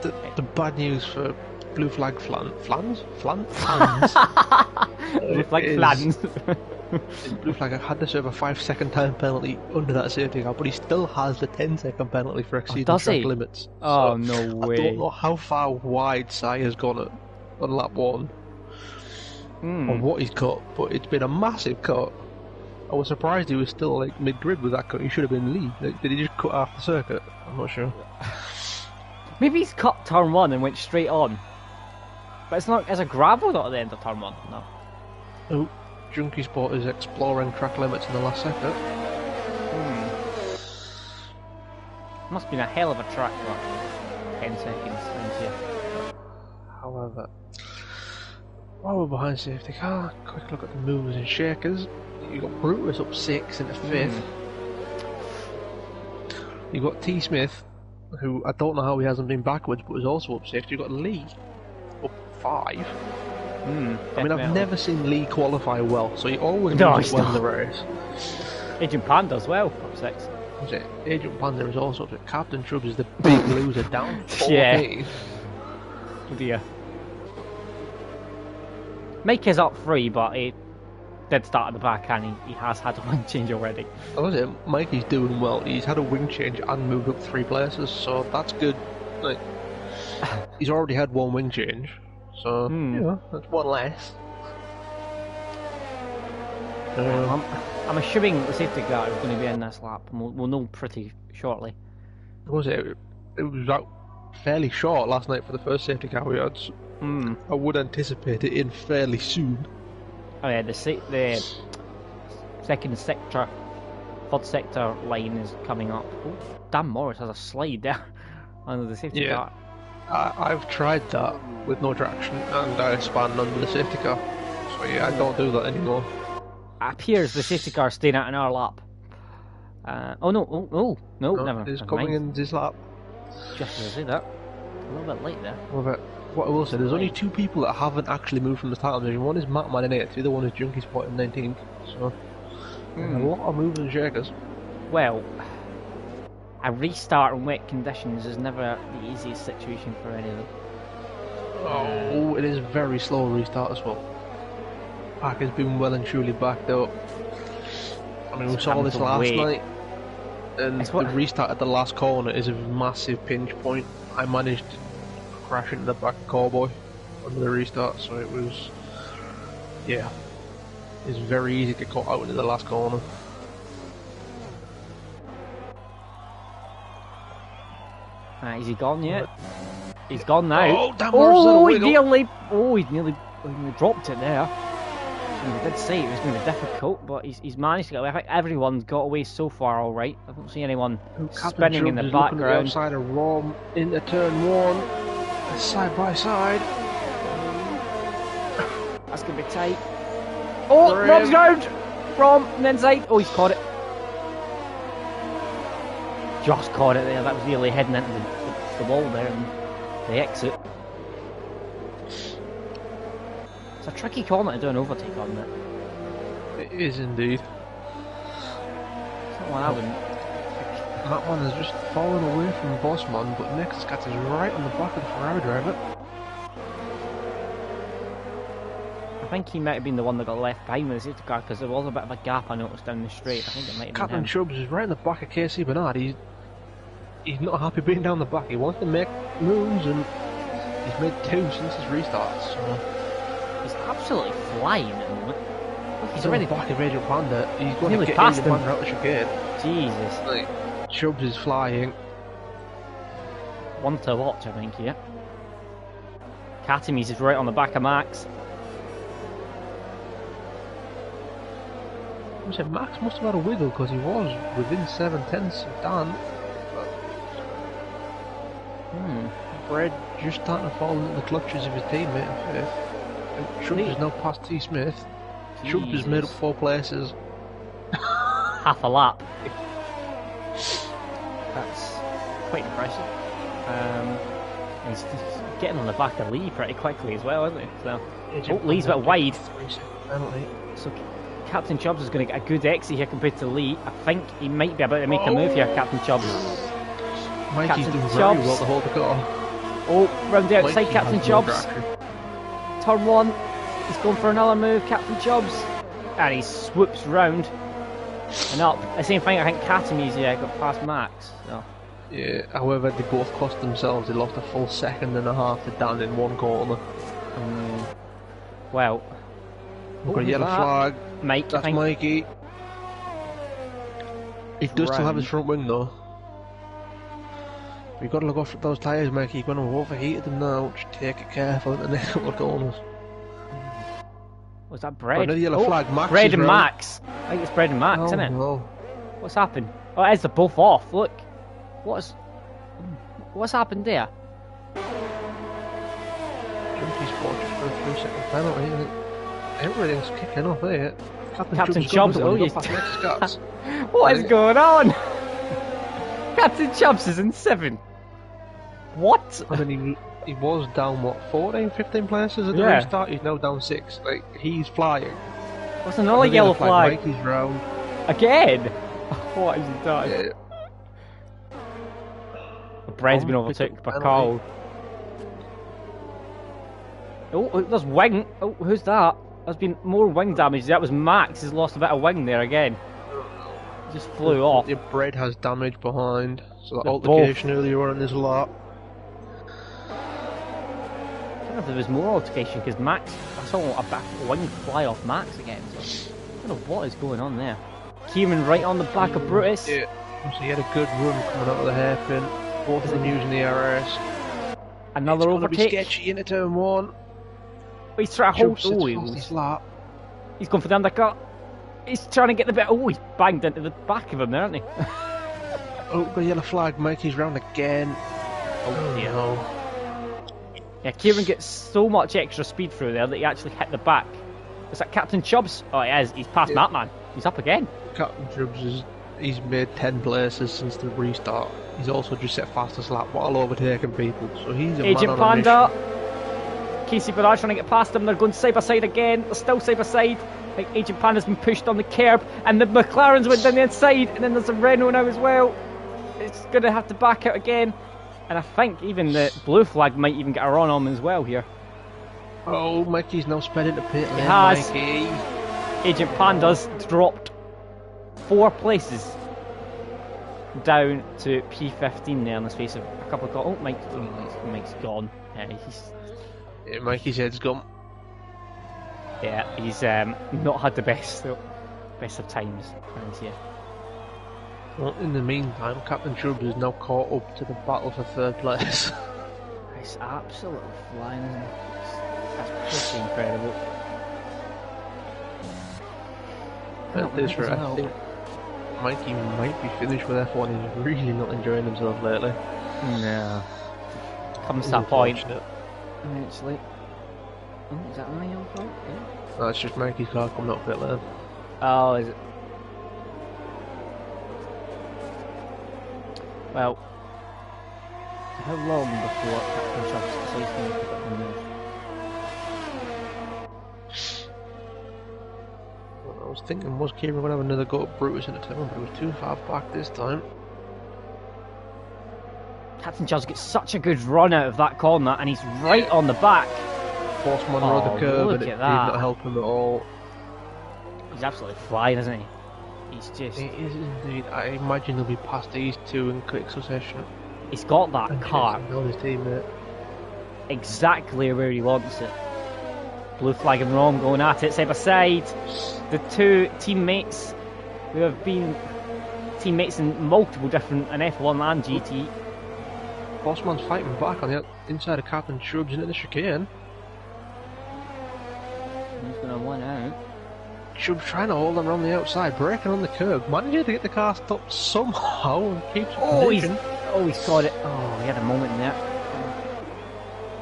in? The bad news for Blue Flag flans? Blue Flag flans. It looked like I had to serve a 5-second time penalty under that safety car, but he still has the 10-second penalty for exceeding does track he? limits. Oh, So no I way. don't know how far wide Sai has gone on lap 1 or what he's cut, but it's been a massive cut. I was surprised he was still like mid-grid with that cut. He should have been lead. Like, did he just cut half the circuit? I'm not sure. Maybe he's cut turn 1 and went straight on. But it's not, as a gravel not at the end of turn 1, no. Oh, Junkie Sport is exploring track limits in the last sector. Must have been a hell of a track for 10 seconds into you. However, while we're behind safety car, quick look at the movers and shakers. You've got Brutus up 6 into 5th. You've got T. Smith, who I don't know how he hasn't been backwards, but is also up 6th. You've got Lee up 5. I mean, I've never seen Lee qualify well, so he always moves well in the race. Agent Panda as well, up 6. Agent Panda is also up 6. Captain Chubbs is the big loser, down 14. Yeah. Oh dear. Mike is up 3, but he did start at the back and he has had a wing change already. I was it. Mikey's doing well. He's had a wing change and moved up 3 places, so that's good. Like, he's already had 1 wing change, so you know, that's 1 less. I'm assuming the safety car is going to be in this lap, and we'll know pretty shortly. Was it? It was out fairly short last night for the first safety car we had. So I would anticipate it in fairly soon. Oh yeah, the second sector, third sector line is coming up. Oh, Dan Morris has a slide there under the safety car. I've tried that with no traction, and I spanned under the safety car. So yeah, I don't do that anymore. It appears the safety car is staying at an hour lap. No, never. It's coming in this lap. Just as I say that. A little bit late there. What I will say, there's only 2 people that haven't actually moved from the title division. One is Matt Man in 8th, the other one is Junkie Spot in 19th. So, a lot of movers and shakers. Well, a restart in wet conditions is never the easiest situation for any of them. Oh, it is a very slow restart as well. Pack has been well and truly backed up. I mean, we saw this last night, and the restart at the last corner is a massive pinch point. I managed to crash into the back of Cowboy under the restart, so it was, yeah, it's very easy to get caught out into the last corner. Is he gone yet? He's gone now. Oh, damn! He nearly dropped it there. I did say it was going to be difficult, but he's managed to get away. I think everyone's got away so far all right. I don't see anyone spinning in the background. Outside of Rom into turn 1, side by side. That's going to be tight. Oh, Rom's ground! Rom, and inside. Oh, he's caught it. Just caught it there. That was nearly heading into the wall there and the exit. It's a tricky corner to do an overtake on that. It is indeed. It's not one I wouldn't. That one has just fallen away from Bossman, but Nexuscat is right on the back of the Ferrari driver. I think he might have been the one that got left behind with the safety car because there was a bit of a gap I noticed down the straight. I think it might have been Captain him. Chubbs is right in the back of Casey Bernard. He's not happy being down the back. He wants to make moves, and he's made 2 since his restarts. So. He's absolutely flying at the moment. Look, he's already back of Agent Panda. He's going nearly to get past Agent him. Panda out the chicane. Jesus. Like, Chubbs is flying. One to watch, I think, yeah. Katamis is right on the back of Max. I said Max must have had a wiggle because he was within 7/10 of Dan. Brad just starting to fall into the clutches of his teammate in 5th. And Chubbs is now past T. Smith. Chubbs has made up 4 places. Half a lap. That's quite impressive. He's getting on the back of Lee pretty quickly as well, isn't he? So, Lee's a bit wide. So Captain Chubbs is going to get a good exit here compared to Lee. I think he might be about to make a move here, Captain Chubbs. Mikey's doing very well to hold the car. Oh, round the outside, Captain Chubbs. Turn 1. He's going for another move, Captain Chubbs. And he swoops round and up. The same thing, I think Katami's got past Max. So. Yeah, however, they both cost themselves. They lost a full second and a half to Dan in one corner. Well. We've got a yellow flag. Mike, That's Mikey. He does still have his front wing though. You've got to look after those tyres, Mikey. You're going to have overheated them now. Just take it careful in the next couple of corners. Was that Bread? Another yellow flag. Max Bread and round. Max. I think it's Bread and Max, isn't it? No. What's happened? Oh, it is. They're both off. Look. What's happened there? Jumpy's spot just for a 3-second penalty, isn't it? Everything's kicking off here. Captain Chubbs. Oh, you. Scots. What is going on? Captain Chubbs is in 7. What? I mean, he was down, what, 14, 15 places at the restart? He's now down 6. Like, he's flying. What's another yellow flag? Mikey's round. Again? What has he done? Yeah. Bread's been overtaken by Carl. Oh, there's wing. Oh, who's that? There's been more wing damage. That was Max. He's lost a bit of wing there again. He just flew off. Your Bread has damage behind. So that altercation earlier on in this lap. I don't know if there was more altercation because Max. I saw a bit of wing fly off Max again. So I don't know what is going on there. Kieran right on the back of Brutus. Yeah. So he had a good run coming out of the hairpin. Both of them using the RS. Another overtake. It's going to be sketchy into turn 1. He's trying to hold. He's going for the undercut. He's trying to get the bit. Oh, he's banged into the back of him there, hasn't he? Oh, got a yellow flag. Mikey's round again. Oh dear. No. Yeah, Kieran gets so much extra speed through there that he actually hit the back. Is that Captain Chubbs? Oh, it is. He's past Matman. He's up again. Captain Chubbs he's made 10 places since the restart. He's also just set fastest lap while overtaking people. So he's a Agent man on Panda. a mission. Casey Barrage trying to get past him. They're going side by side again. They're still side by side. Like Agent Panda's been pushed on the curb, and the McLarens went down the inside, and then there's a Renault now as well. It's going to have to back out again, and I think even the blue flag might even get a run on him as well here. Oh, Mikey's now sped into pit lane. He has. Mikey. Agent Panda's dropped 4 places down to P15 there in the space of a couple of. Oh, Mike's gone. Yeah, Mikey's head's gone. Yeah, he's not had the best of times around here. Well, in the meantime, Captain Chubbs is now caught up to the battle for 3rd place. It's absolutely flying, isn't it? That's pretty incredible. At this rate, I think Mikey might be finished with F1. He's really not enjoying himself lately. No. Comes to that point. Actually. Oh, is that my own fault? Yeah. No, it's just Mikey's car coming up pit lane. Oh, is it? Well, how long before Captain Chubbs decides to pick up the move? Well, I was thinking, was Kieran going to have another go at Brutus in a turn, but it was too far back this time. Captain Chubbs gets such a good run out of that corner, and he's right on the back. Horseman rode the curve, and it did not help him at all. He's absolutely flying, isn't he? He's just. He is indeed. I imagine he'll be past these 2 in quick succession. He's got that car his teammate exactly where he wants it. Blue flag and Rom going at it side by side. The 2 teammates who have been teammates in multiple different in F1 and GT. Bossman's fighting back on the inside of Captain Chubbs into the chicane. He's going to win out. Chubbs trying to hold him around the outside, braking on the curb, managing to get the car stopped somehow and keeps position. He's got it. Oh, he had a moment in there.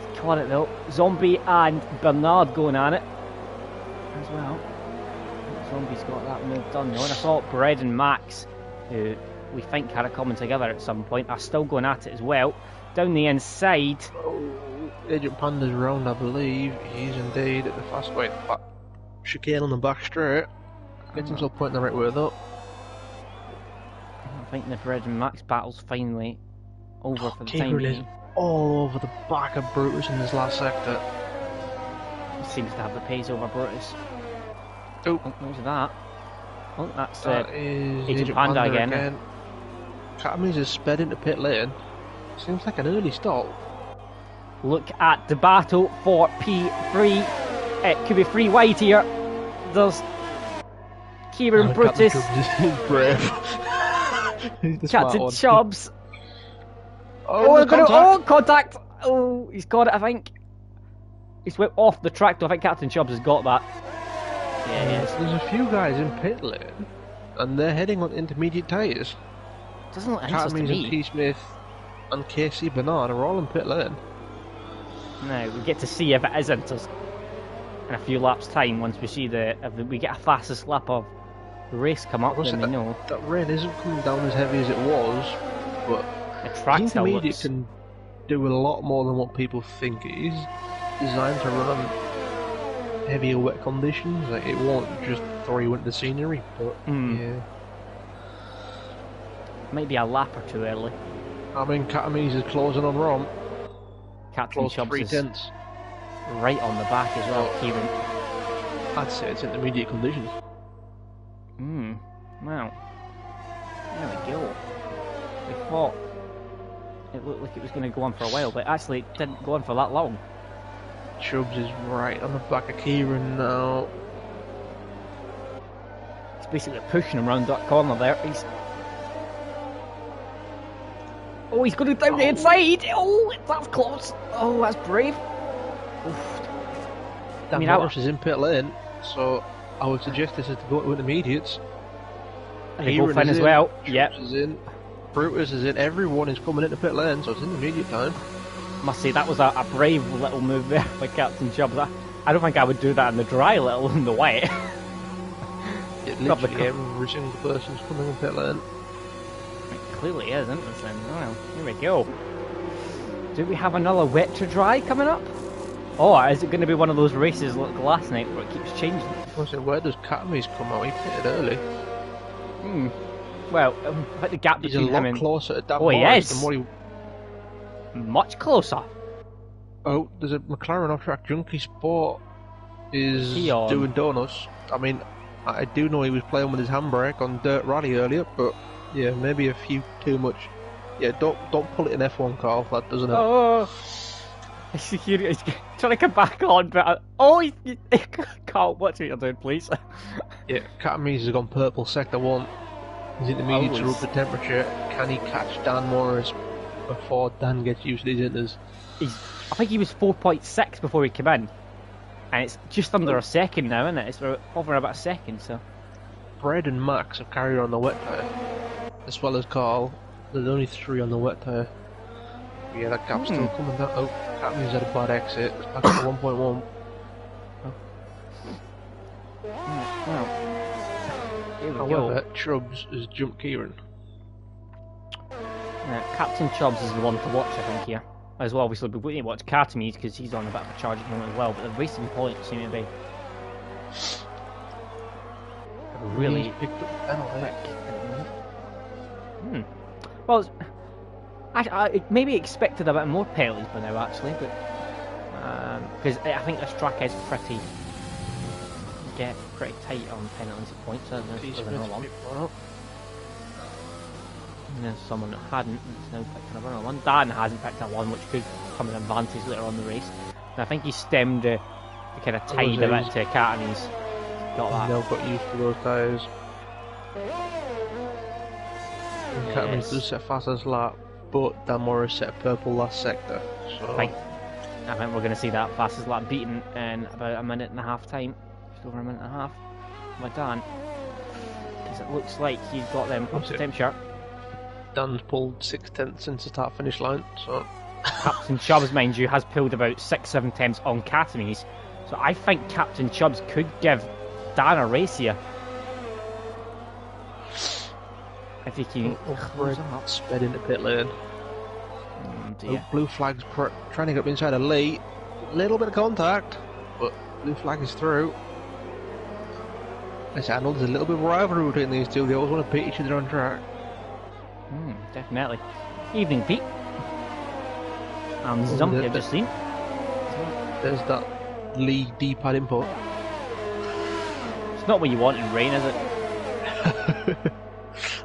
He's caught it though. Zombie and Bernard going at it as well. Zombie's got that move done though. And I saw Bread and Max, who we think had it coming together at some point, are still going at it as well. Down the inside. Oh, Agent Panda's round, I believe. He's indeed at the fast way. Chicane on the back straight. Gets himself pointing the right way though. I think the Bread and Max battle's finally over for the time being. Is all over the back of Brutus in this last sector. He seems to have the pace over Brutus. Oh, Oh, who's that? Oh, that's that is Agent Panda again. Catamies has sped into pit lane. Seems like an early stop. Look at the battle for P3. It could be 3 wide here. There's Kieran Brutus, Brave. He's the smart Captain one. Chubbs. Oh, Contact! Oh, he's got it, I think. He's went off the track, though. I think Captain Chubbs has got that. Yeah, he is. There's a few guys in pit lane, and they're heading on intermediate tyres. Doesn't look anxious to Catamies and me. T. Smith and KC Bernard are all in pit lane. No, we get to see if it isn't us in a few laps' time once we see if we get a fastest lap of the race come up, then we know. That rain isn't coming down as heavy as it was, but The track still intermediate looks... can do a lot more than what people think it is. Designed to run on heavier wet conditions. Like, it won't just throw you into the scenery, but yeah. Might be a lap or two early. I mean, Catamies is closing on Rom. Captain Close Chubbs is 3/10. right on the back as well, Kieran. I'd say it's intermediate conditions. Wow. There we go. We thought it looked like it was going to go on for a while, but actually it didn't go on for that long. Chubbs is right on the back of Kieran now. He's basically pushing him around that corner there. He's going down the inside! Oh, that's close! Oh, that's brave. Oof. Dan Morris is in pit lane, so I would suggest this is to go to intermediates. They both in as well. Yep. Is in. Brutus is in. Everyone is coming into pit lane, so it's intermediate time. Must say that was a brave little move there by Captain Chubbs. I don't think I would do that in the dry, let alone in the wet. Literally every single person's coming in pit lane. It clearly is, isn't it? Well, here we go. Do we have another wet to dry coming up? Oh, is it going to be one of those races like last night where it keeps changing? I said, where does Catamies come out? He pitted early. Well, I think the gap between him and... He's a lot closer to Dan Morris Morris than what he... Much closer. Oh, there's a McLaren off-track Junkie Sport is doing donuts. I mean, I do know he was playing with his handbrake on Dirt Rally earlier, but yeah, maybe a few too much. Yeah, don't pull it in F1, Carl. That doesn't help. Oh, he's trying to come back on, but Carl, watch what you're doing, please. Yeah, Catamies has gone purple sector 1. He's intermediate to up the temperature. Can he catch Dan Morris before Dan gets used to his inters? I think he was 4.6 before he came in, and it's just under a second now, isn't it? It's over about a second, so. Brad and Max have carried on the wet tyre, as well as Carl. There's only 3 on the wet tyre. Yeah, that gap's still coming down. Oh, Catamies had a bad exit. It's back to 1.1. However, Chubbs has jumped Kieran. Captain Chubbs is the one to watch, I think, here. As well, obviously, we need to watch Catamies because he's on a bit of a charge at the moment as well, but the racing points seem to be really picked up penalty. Well, I maybe expected a bit more penalties by now, actually, but because I think this track is pretty tight on penalties at points. There's another one. And there's someone that hadn't, that's now picked another one. Dan hasn't picked up one, which could come an advantage later on in the race. And I think he stemmed the kind of tide of it to Catamies. Got that. Now got used to those tyres. Catamies does set fastest lap, but Dan Morris set purple last sector. So I think we're going to see that fastest lap beaten in about a minute and a half time. Just over a minute and a half by Dan. Because it looks like he's got them up to temperature. Dan's pulled 6/10 since the start finish line, so Captain Chubbs, mind you, has pulled about 6-7 tenths on Catamies. So I think Captain Chubbs could give Dan a race here. If he can sped into pit lane. Blue flag's trying to get up inside a Lee. Little bit of contact, but blue flag is through. I know there's a little bit of rivalry between these two. They always want to beat each other on track. Definitely. Evening, Pete. And Zumpy, I've just seen. There's that Lee D-pad input. It's not what you want in rain, is it?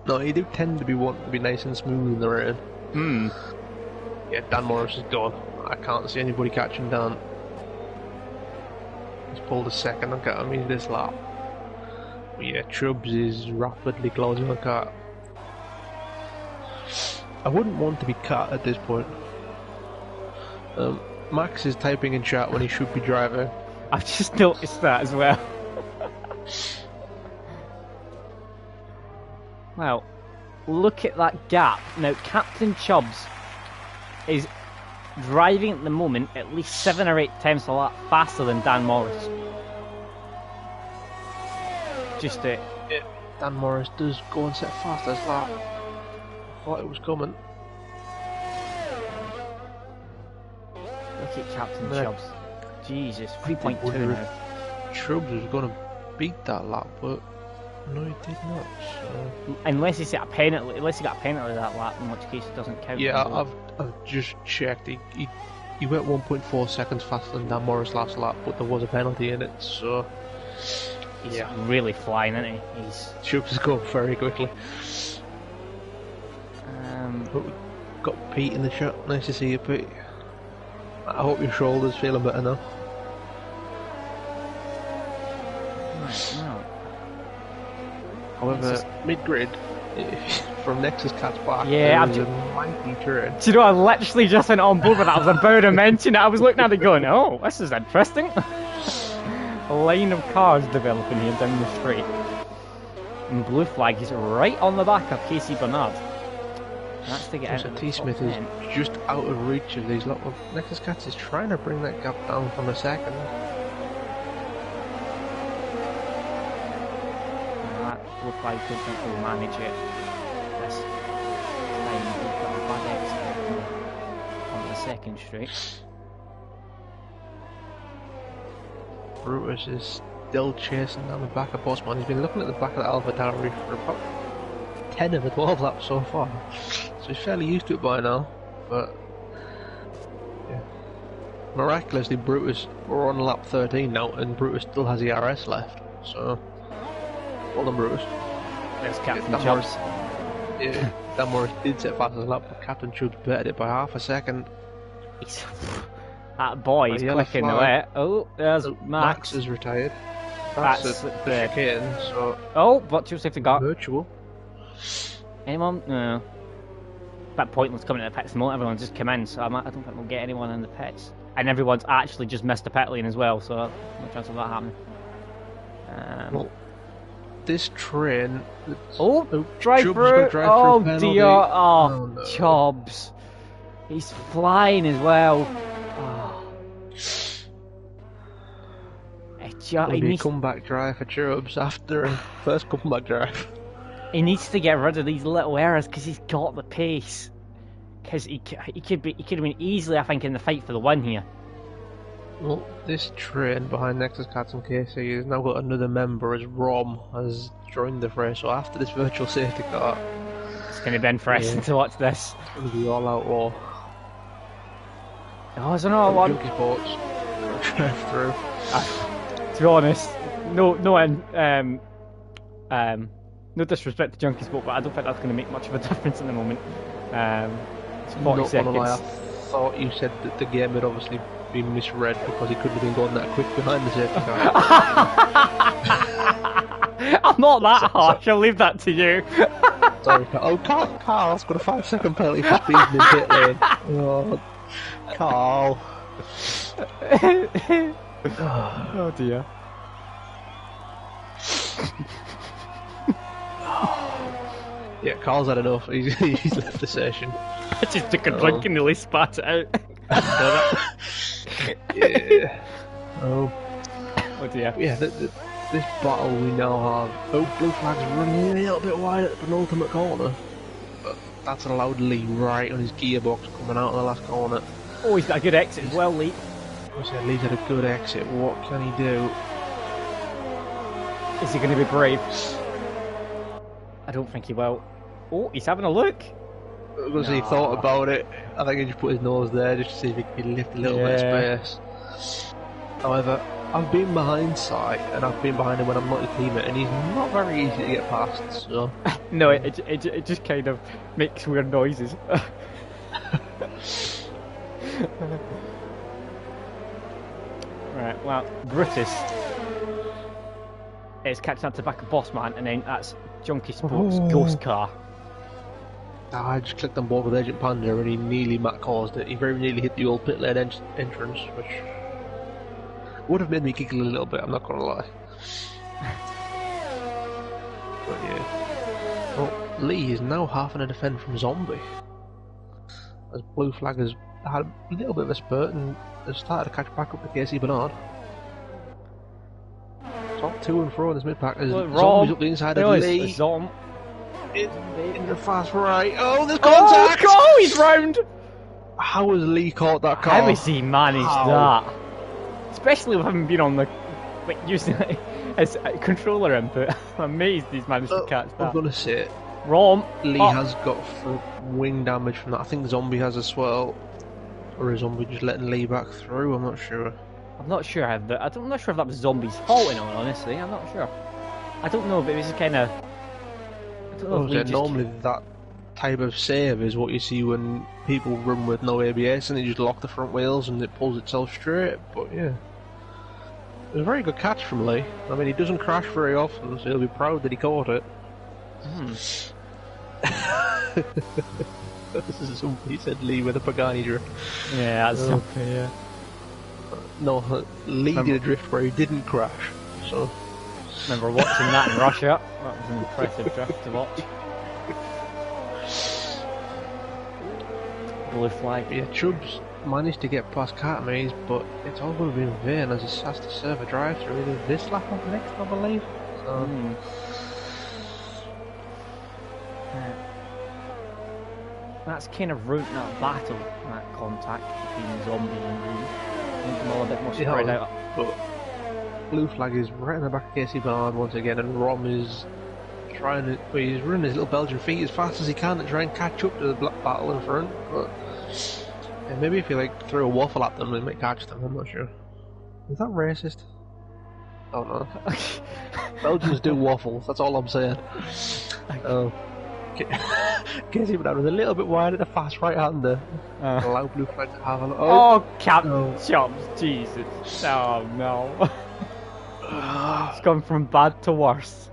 No, you do tend to be wanting to be nice and smooth in the rain. Hmm. Yeah, Dan Morris is gone. I can't see anybody catching Dan. He's pulled a second on at him this lap. But yeah, Chubbs is rapidly closing the car. I wouldn't want to be cut at this point. Max is typing in chat when he should be driving. I've just noticed that as well. Well, look at that gap. Now, Captain Chubbs is driving at the moment at least 7 or 8 times a lap faster than Dan Morris. Just it. Yeah, Dan Morris does go and set fastest lap. I thought it was coming. Look at Captain Chubbs. Jesus, 3.2 now. Chubbs was going to beat that lap, but no, he did not. So. Unless he got a penalty, that lap, in which case it doesn't count. Yeah, I've just checked. He went 1.4 seconds faster than Dan Morris last lap, but there was a penalty in it, so. He's really flying, isn't he? Chubbs is going very quickly. But we got Pete in the shot. Nice to see you, Pete. I hope your shoulder's feeling better now. Right, well. However, mid-grid, from Nexus Cat's back, yeah, there was a mighty turn. Do you know, I literally just went on board with that. I was about to mention it. I was looking at it going, oh, this is interesting. A line of cars developing here down the straight. And Blue Flag is right on the back of Casey Bernard. That's to get out of the T-Smith is just out of reach of these lot of Nexus Cats is trying to bring that gap down from a second. That Blue Flag don't think will manage it this time. We've got a bad exit on the second straight. Brutus is still chasing down the back of Bossman. He's been looking at the back of the Alpha Tauri for about 10 of the 12 laps so far. So he's fairly used to it by now, but yeah. Miraculously, we're on lap 13 now, and Brutus still has the RS left. So, well done, Brutus. There's Captain Chubbs. Yeah, Dan Morris did set fast as a lap, but Captain Chubbs bettered it by half a second. That boy is clicking away. Oh, there's Max. Is retired. That's the chicane, so. Oh, virtual safety car. Virtual. Anyone? No. Bit pointless coming to the pits. Everyone's just come in, so I don't think we'll get anyone in the pits. And everyone's actually just missed the pit lane as well, so no chance of that happening. Well, this train. Drive through! Oh dear! Oh, no. Chubbs. He's flying as well. Oh. He needs comeback drive for Chubbs after first comeback drive. He needs to get rid of these little errors because he's got the pace. Because he could have been easily, I think, in the fight for the win here. Well, this train behind Nexus Cats and KC has now got another member as Rom has joined the fray. So after this virtual safety car, it's going to be interesting to watch this. It's going to be all out war. Oh, there's another one. Junkie Sports drive through. To be honest, no disrespect to Junkie Sport, but I don't think that's going to make much of a difference at the moment. It's 40 seconds. I thought you said that the game had obviously been misread because he couldn't have been going that quick behind the safety car. I'm not that harsh, I'll leave that to you. Sorry, Carl's got a 5-second penalty for speeding in pit lane. Oh, Carl. Oh dear. Yeah, Carl's had enough. He's left the session. I just took a drink and nearly spat it out. Yeah. Oh dear. Yeah, this battle we now have. Oh, Blue Flag's running a little bit wide at the penultimate corner. But that's a loud lead right on his gearbox coming out of the last corner. Oh, he's got a good exit as well, Lee. Obviously, Lee's had a good exit. What can he do? Is he going to be brave? I don't think he will. Oh, he's having a look. Because he thought about it. I think he just put his nose there just to see if he could lift a little bit of space. However, I've been behind Sight, and I've been behind him when I'm not his teammate, and he's not very easy to get past, so... No, it just kind of makes weird noises. Right, well, Brutus is catching up to the back of Bossman, and then that's Junkie Sports' Ghost Car. I just clicked on board with Agent Panda, and he nearly caused it. He very nearly hit the old pit lane entrance, which would have made me giggle a little bit, I'm not gonna lie. But yeah. Well, Lee is now having to defend from Zombie, as Blue Flag has had a little bit of a spurt and has started to catch back up to Casey Bernard. Top to and fro in this mid pack as Zombie's up the inside of Lee. In the fast right. Oh, there's contact! Oh, he's round! How has Lee caught that car? How has he managed that? Especially with him being on the, like, using it as controller input. I'm amazed he's managed to catch that. I'm gonna say, Rom. Lee has got wing damage from that. I think Zombie has as well. Or is Zombie just letting Lee back through? I'm not sure. I'm not sure. I'm not sure if that was Zombie's halting on, honestly. I'm not sure. I don't know, but it was kind of... Normally that type of save is what you see when people run with no ABS and they just lock the front wheels and it pulls itself straight, but yeah. It was a very good catch from Lee. I mean, he doesn't crash very often, so he'll be proud that he caught it. This is something he said, Lee with a Pagani drift. Yeah, that's something, yeah. No, Lee did a drift where he didn't crash, so... Remember watching that in Russia? That was an impressive drift to watch. Blue Flag. Yeah, Chubbs managed to get past Cartmaze, but it's all going to be in vain as he has to serve a drive through either this lap or next, I believe. So... That's kind of ruining that battle, that contact between Zombie and Lee. Make them all a bit more spread out. But Blue Flag is right in the back of Casey Bernard once again, and Rom is trying to... Well, he's running his little Belgian feet as fast as he can to try and catch up to the black battle in front, but... Yeah, maybe if you like throw a waffle at them, they might catch them, I'm not sure. Is that racist? I don't know. Belgians do waffles, that's all I'm saying. Casey Bernard was a little bit wide at the fast right-hander. Allow Blue Flag to have a look. Oh, Captain Chops, Jesus. Oh no. It's gone from bad to worse.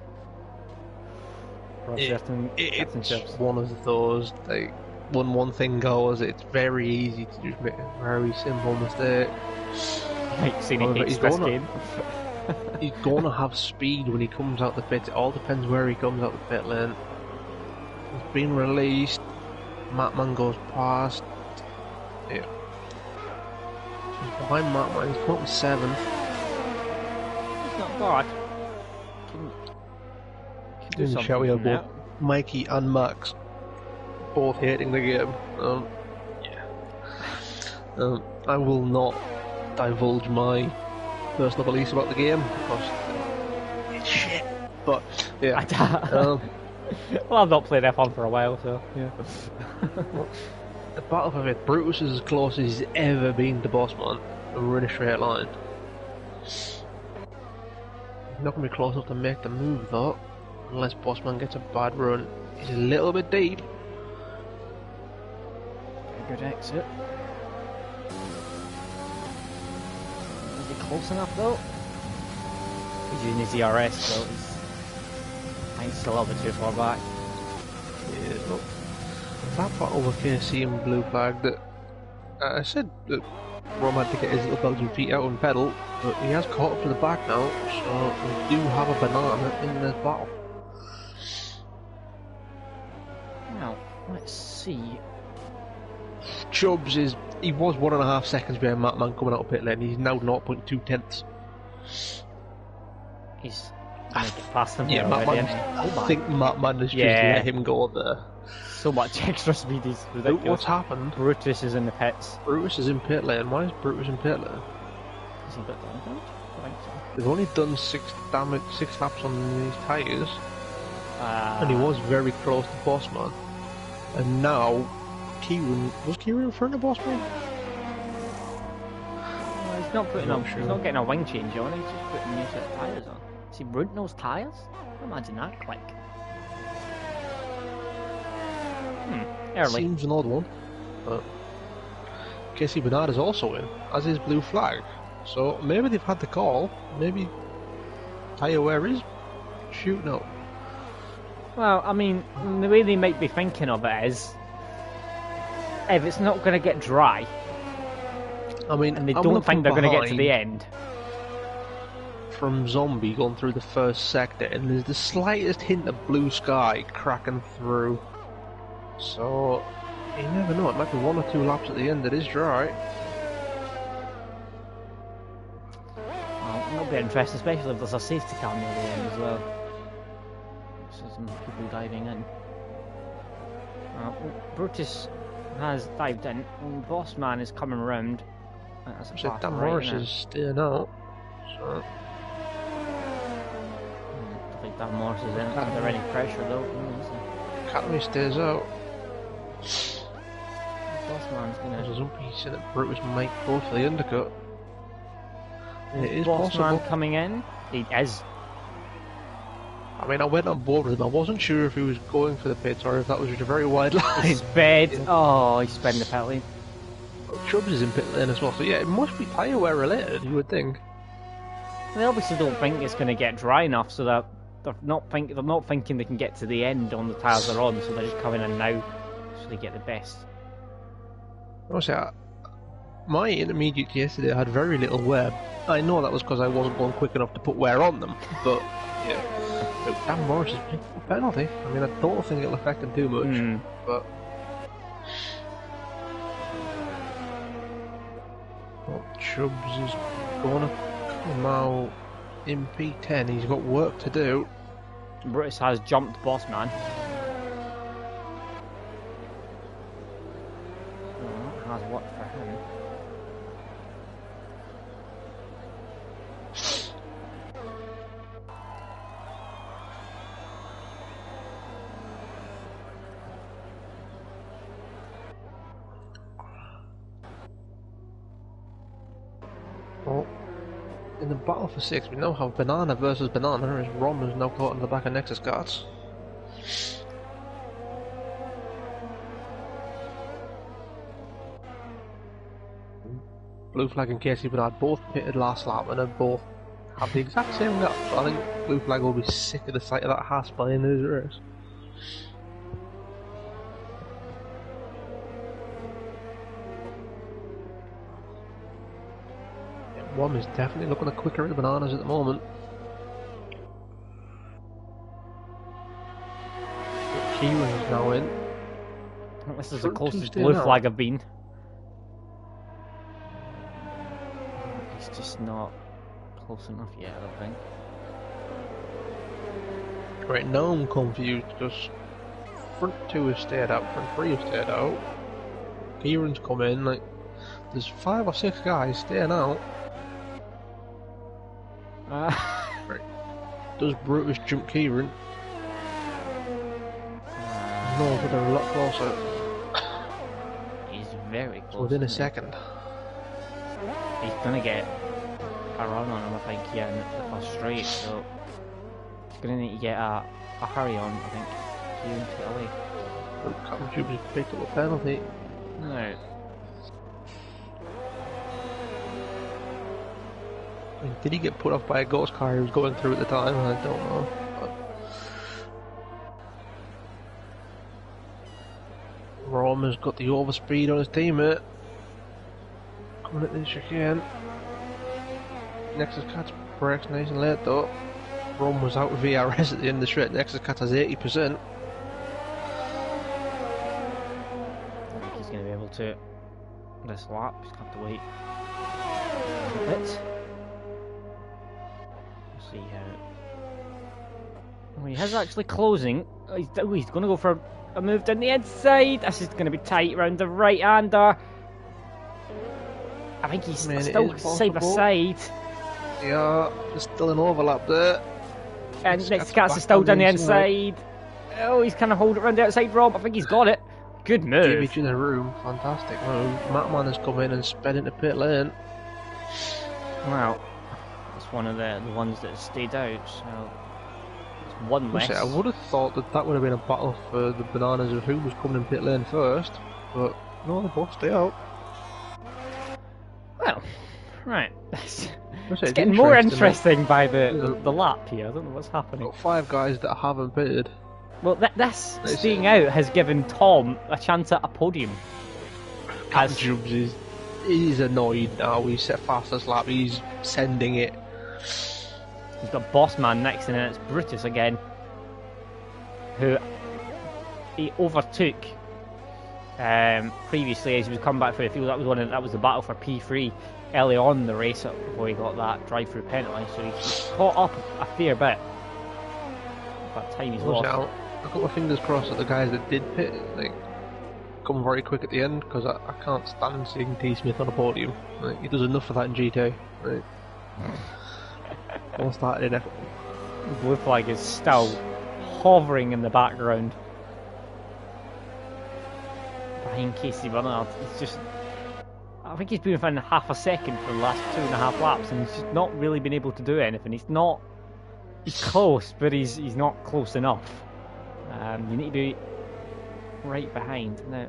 It's one of those, like, when one thing goes, it's very easy to just make a very simple mistake. Like, he's game. He's gonna have speed when he comes out the pit. It all depends where he comes out the pit lane. He's been released. Matman goes past. Yeah. He's behind Matman. He's come up with 7th. It's not bad. Can do something we have both now. Mikey and Max both hating the game. I will not divulge my personal beliefs about the game because it's shit. But yeah. Well, I've not played F1 for a while, so yeah. The battle for it, Brutus is as close as he's ever been to Bossman, and we're in a straight line. He's not going to be close enough to make the move though, unless Bossman gets a bad run. He's a little bit deep. Very good exit. Is he close enough though? He's using his ERS, so he's still a little bit too far back. Yeah, look. That battle with KC and Blue Flag, that I said that Rom had to get his little Belgian feet out and pedal, but he has caught up to the back now, so we do have a banana in this battle. Now, let's see. Chubbs he was 1.5 seconds behind Matman coming out of pit lane, he's now 0.2 tenths. He's make it past him. Yeah, I think Matman has just let him go there. So much extra speed is ridiculous. What's happened? Brutus is in the pits. Brutus is in pit lane. Why is Brutus in pit lane? Is he a bit damaged? I think so. They've only done 6 laps on these tyres, and he was very close to Bossman. And now, was Kieran in front of Bossman? not putting I'm a, not sure. he's not getting a wing change on. He's just putting new set of tyres on. Is he running those tyres? Imagine that quick. Early. Seems an odd one, but Casey Bernard is also in, as is Blue Flag. So maybe they've had the call. Maybe tyre wear is shooting up. Well, I mean, the way they might be thinking of it is, if it's not going to get dry, I mean, and they I'm don't think they're going to get to behind the end. From Zombie going through the first sector, and there's the slightest hint of blue sky cracking through. So you never know. It might be 1 or 2 laps at the end that is dry. Well, it'll be interesting, especially if there's a safety car near the end as well. So some people diving in. Brutus has dived in, and Bossman is coming round. That's a So path Dan right, Morris isn't it? is staying out. So I think Dan Morris is in under any pressure though. Academy stays out. Bossman's There's a gonna. Zombie said that Brutus might go for the undercut. It is Bossman possible. coming in. He is. I mean, I went on board with him. I wasn't sure if he was going for the pits or if that was just a very wide He line. sped. Oh, he sped in the pit lane. Chubbs is in pit lane as well, so yeah, it must be tyre wear related, you would think. They obviously don't think it's going to get dry enough, so that they're not thinking they can get to the end on the tyres they're on, so they're just coming in now, so they get the best. Honestly, my intermediate yesterday had very little wear. I know that was because I wasn't going quick enough to put wear on them, but yeah. But Dan Morris is picking up a penalty. I mean, I don't think it'll affect him too much, but. Well, Chubbs is going to come out in P10. He's got work to do. Brutus has jumped Bossman. That has worked for him. Well, in the battle for 6, we now have Banana versus Banana, as Rom is now caught in the back of Nexus cards. Blue Flag and Casey Bernard both pitted last lap and have both have the exact same gap, so I think Blue Flag will be sick of the sight of that Haas by the end of this race. Rom is definitely looking at quicker at the Bananas at the moment. Kieran is now in. I think this is the Front two closest stay Blue now. Flag have been. He's just not close enough yet, I don't think. Right, now I'm confused because front 2 has stayed out, front 3 has stayed out. Kieran's come in, like, there's 5 or 6 guys staying out. Right. Does Brutus jump Kieran? No, but they're a lot closer. He's very So close. within a isn't he? second. He's gonna get a run on him, I think, yeah, in the first straight, so he's gonna need to get a hurry on, I think. Kieran to get away. Captain Tube has picked up a penalty. No. I mean, did he get put off by a ghost car he was going through at the time? I don't know. But Rom has got the overspeed on his teammate. Coming at this chicane. Nexus Cat's brakes nice and late though. Rom was out with VRS at the end of the straight. Nexus Cat has 80%. I think he's gonna be able to this lap, he's gonna have to wait a bit. We'll see how. Oh, he is actually closing. He's going to go for a move down the inside. This is going to be tight around the right hander. I think he's Man, it still is side by possible. side. Yeah, there's still an overlap there. And Next next cat's cat's back is still on down the the inside. inside. Oh, he's kind of holding it around the outside, Rob. I think he's got it. Good Give move. each in the room. Fantastic move. Matman has come in and sped into pit lane. Well, it's one of the ones that stayed out, so it's one less. I would have thought that would have been a battle for the bananas of who was coming in pit lane first, but no, they both stay out. Well, right. It's It's getting more interesting by the lap here. I don't know what's happening. Got 5 guys that haven't pitted. Well, this staying out has given Tom a chance at a podium. Captain Jubes he's annoyed now. He's set fastest lap. He's sending it. He's got Bossman next, and then it's Brutus again, who he overtook previously as he was coming back for the field. That was the battle for P3 early on in the race before he got that drive-through penalty. So he's caught up a fair bit. That time he's lost. Now, I've got my fingers crossed that the guys that did pit come very quick at the end, because I can't stand seeing T Smith on a podium. He does enough for that in GT. All started in F. The blue flag is still hovering in the background behind Casey Bernard. I think he's been within half a second for the last 2.5 laps, and he's just not really been able to do anything. He's close, but he's not close enough. You need to be right behind. Now,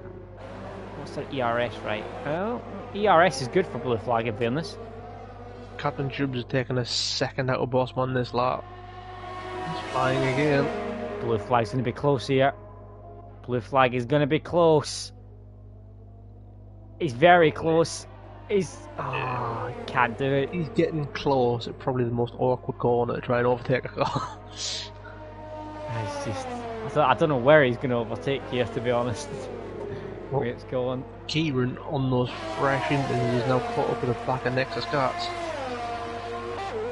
what's their ERS, right? Well, ERS is good for blue flag, in fairness. Captain Jubes has taken a second out of Bossman this lap. He's flying again. Blue flag's going to be close here. Blue flag is going to be close. He's very close. Can't do it. He's getting close at probably the most awkward corner to try and overtake a car. I don't know where he's going to overtake here, to be honest. Well, where it's going. Kieran on those fresh interns is now caught up with the back of Nexus carts.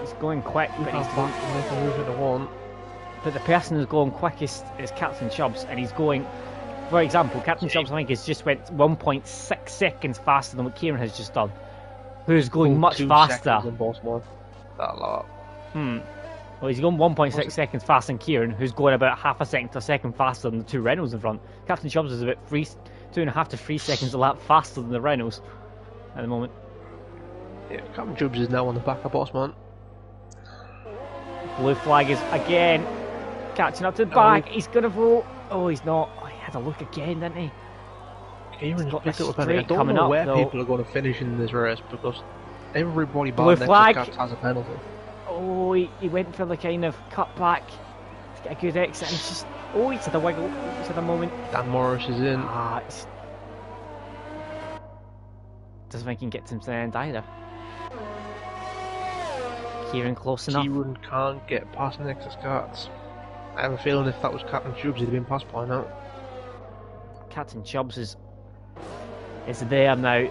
He's going quick, but he's not making a move into one. But the person who's going quickest is Captain Chubbs, and he's going. For example, Captain Chubbs, I think, has just went 1.6 seconds faster than what Kieran has just done. Who's going much faster? Than Bossman. That lot. Well, he's going 1.6 seconds faster than Kieran, who's going about half a second to a second faster than the two Reynolds in front. Captain Chubbs is about 2.5 to 3 seconds a lap faster than the Reynolds at the moment. Yeah, Captain Chubbs is now on the back of Bossman. Blue flag is again catching up to the back. He's going to vote. Oh, he's not. Oh, he had a look again, didn't he? Kieran's got picked up a penalty. I don't know where people are going to finish in this race, because everybody Blue flag has a penalty. Oh, he went for the kind of cut back to get a good exit, and he's had a wiggle. He's had a moment. Dan Morris is in. Doesn't think he can get to the end either. Kieran close enough. Kieran can't get past Nexus carts. I have a feeling if that was Captain Chubbs, he'd have been past by now. Captain Chubbs is there now.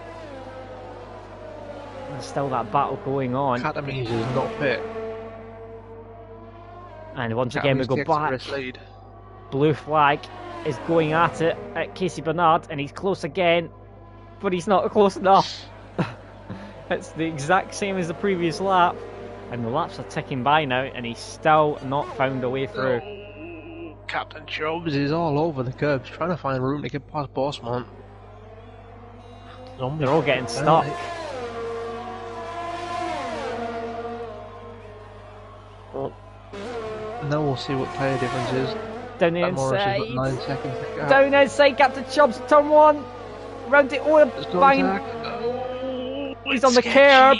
There's still that battle going on. Academies is not fit. And once again we go back. Blue flag is going at it at Casey Bernard, and he's close again, but he's not close enough. It's the exact same as the previous lap, and the laps are ticking by now, and he's still not found a way through. Captain Chubbs is all over the curbs, trying to find room to get past Bossman. They're all getting stuck. Well, now we'll see what tyre difference is. Down the inside. 9 seconds to go. Down the inside, Captain Chubbs, turn one. Round it, bang. He's on the curb.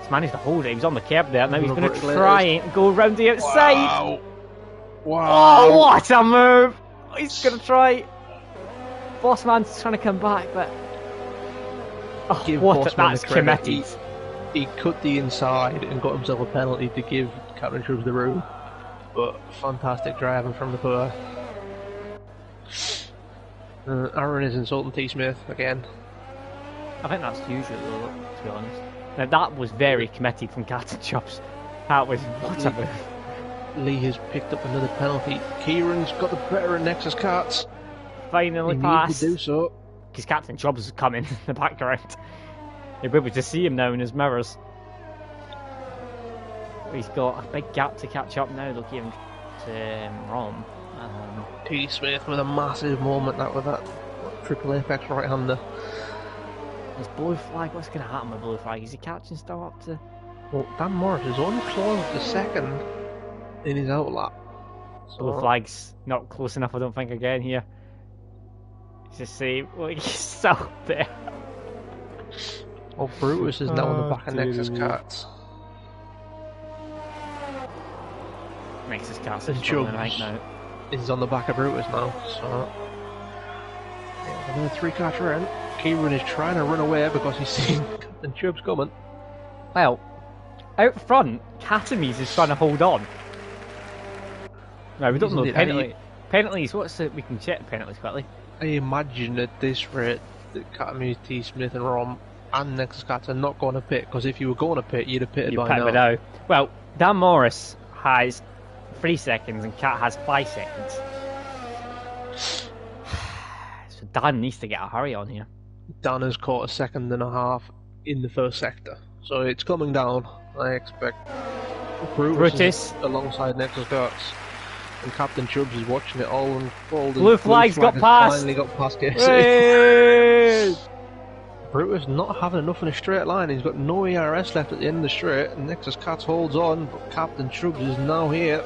He's managed to hold it. He was on the curb there. Now he's going to try and go round the outside. Wow. Oh, what a move! He's going to try. Bossman's trying to come back, but that's committed. He cut the inside and got himself a penalty to give Captain Chubbs the room. But fantastic driving from the pair. Aaron is insulting T Smith again. I think that's usual, though, to be honest. Now that was very committed from Captain Chubbs. That was what a move. Lee has picked up another penalty. Kieran's got the better of Nexus carts. Finally passed. He needs to do so. Because Captain Chubbs is coming in the background. You'll be able to see him now in his mirrors. He's got a big gap to catch up now, looking to Rom. T. Smith with a massive moment with that triple apex right-hander. Is blue flag? What's going to happen with blue flag? Is he catching still up to? Well, Dan Morris is only closed the second in his outlap. Blue So, flag's not close enough, I don't think, again here. Just see, look, he's still there. well, Brutus is now on the Oh, back of dear Nexus Lord. Cats. Nexus Cats And is struggling Chubbs right now. is on the back of Brutus now. So, yeah, another 3-catcher in. Kieran is trying to run away because he's seen Captain Chubbs coming. Well, out front, Katames is trying to hold on. Now, we don't know the penalty. Penalties, what's the... We can check the penalties quickly. I imagine at this rate that Katames, T. Smith and Rom and Nexus Cats are not going to pit, because if you were going to pit, you'd have pitted by now. Well, Dan Morris has 3 seconds and Cat has 5 seconds. So Dan needs to get a hurry on here. Dan has caught a second and a half in the first sector, so it's coming down, I expect. Brutus is alongside Nexus Cats. And Captain Chubbs is watching it all unfold. Blue flag's got past. Finally got past Hey! Brutus not having enough in a straight line. He's got no ERS left at the end of the straight. And Nexus Cats holds on, but Captain Chubbs is now here.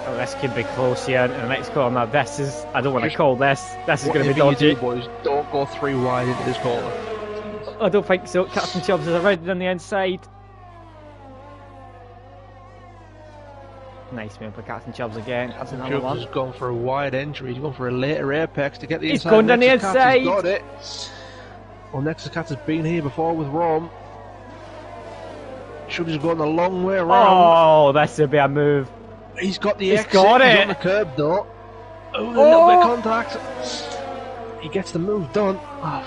Oh, this could be close here. And the next corner, this is... I don't want to call this. This is going to be dodgy. You do, boys, don't go 3 wide into this corner. I don't think so. Captain Chubbs is already on the inside. Nice move for Captain Chubbs again. That's Captain another one. Chubbs has gone for a wide entry. He's gone for a later apex to get the inside. He's gone down the Nexus Cats inside. has got it. Well, Nexus Cats has been here before with Rom. Chubbs has gone a long way around. Oh, that's a bit of move. He's got the He's exit. got He's it. on the curb though. Oh, a little bit of contact. He gets the move done. Oh,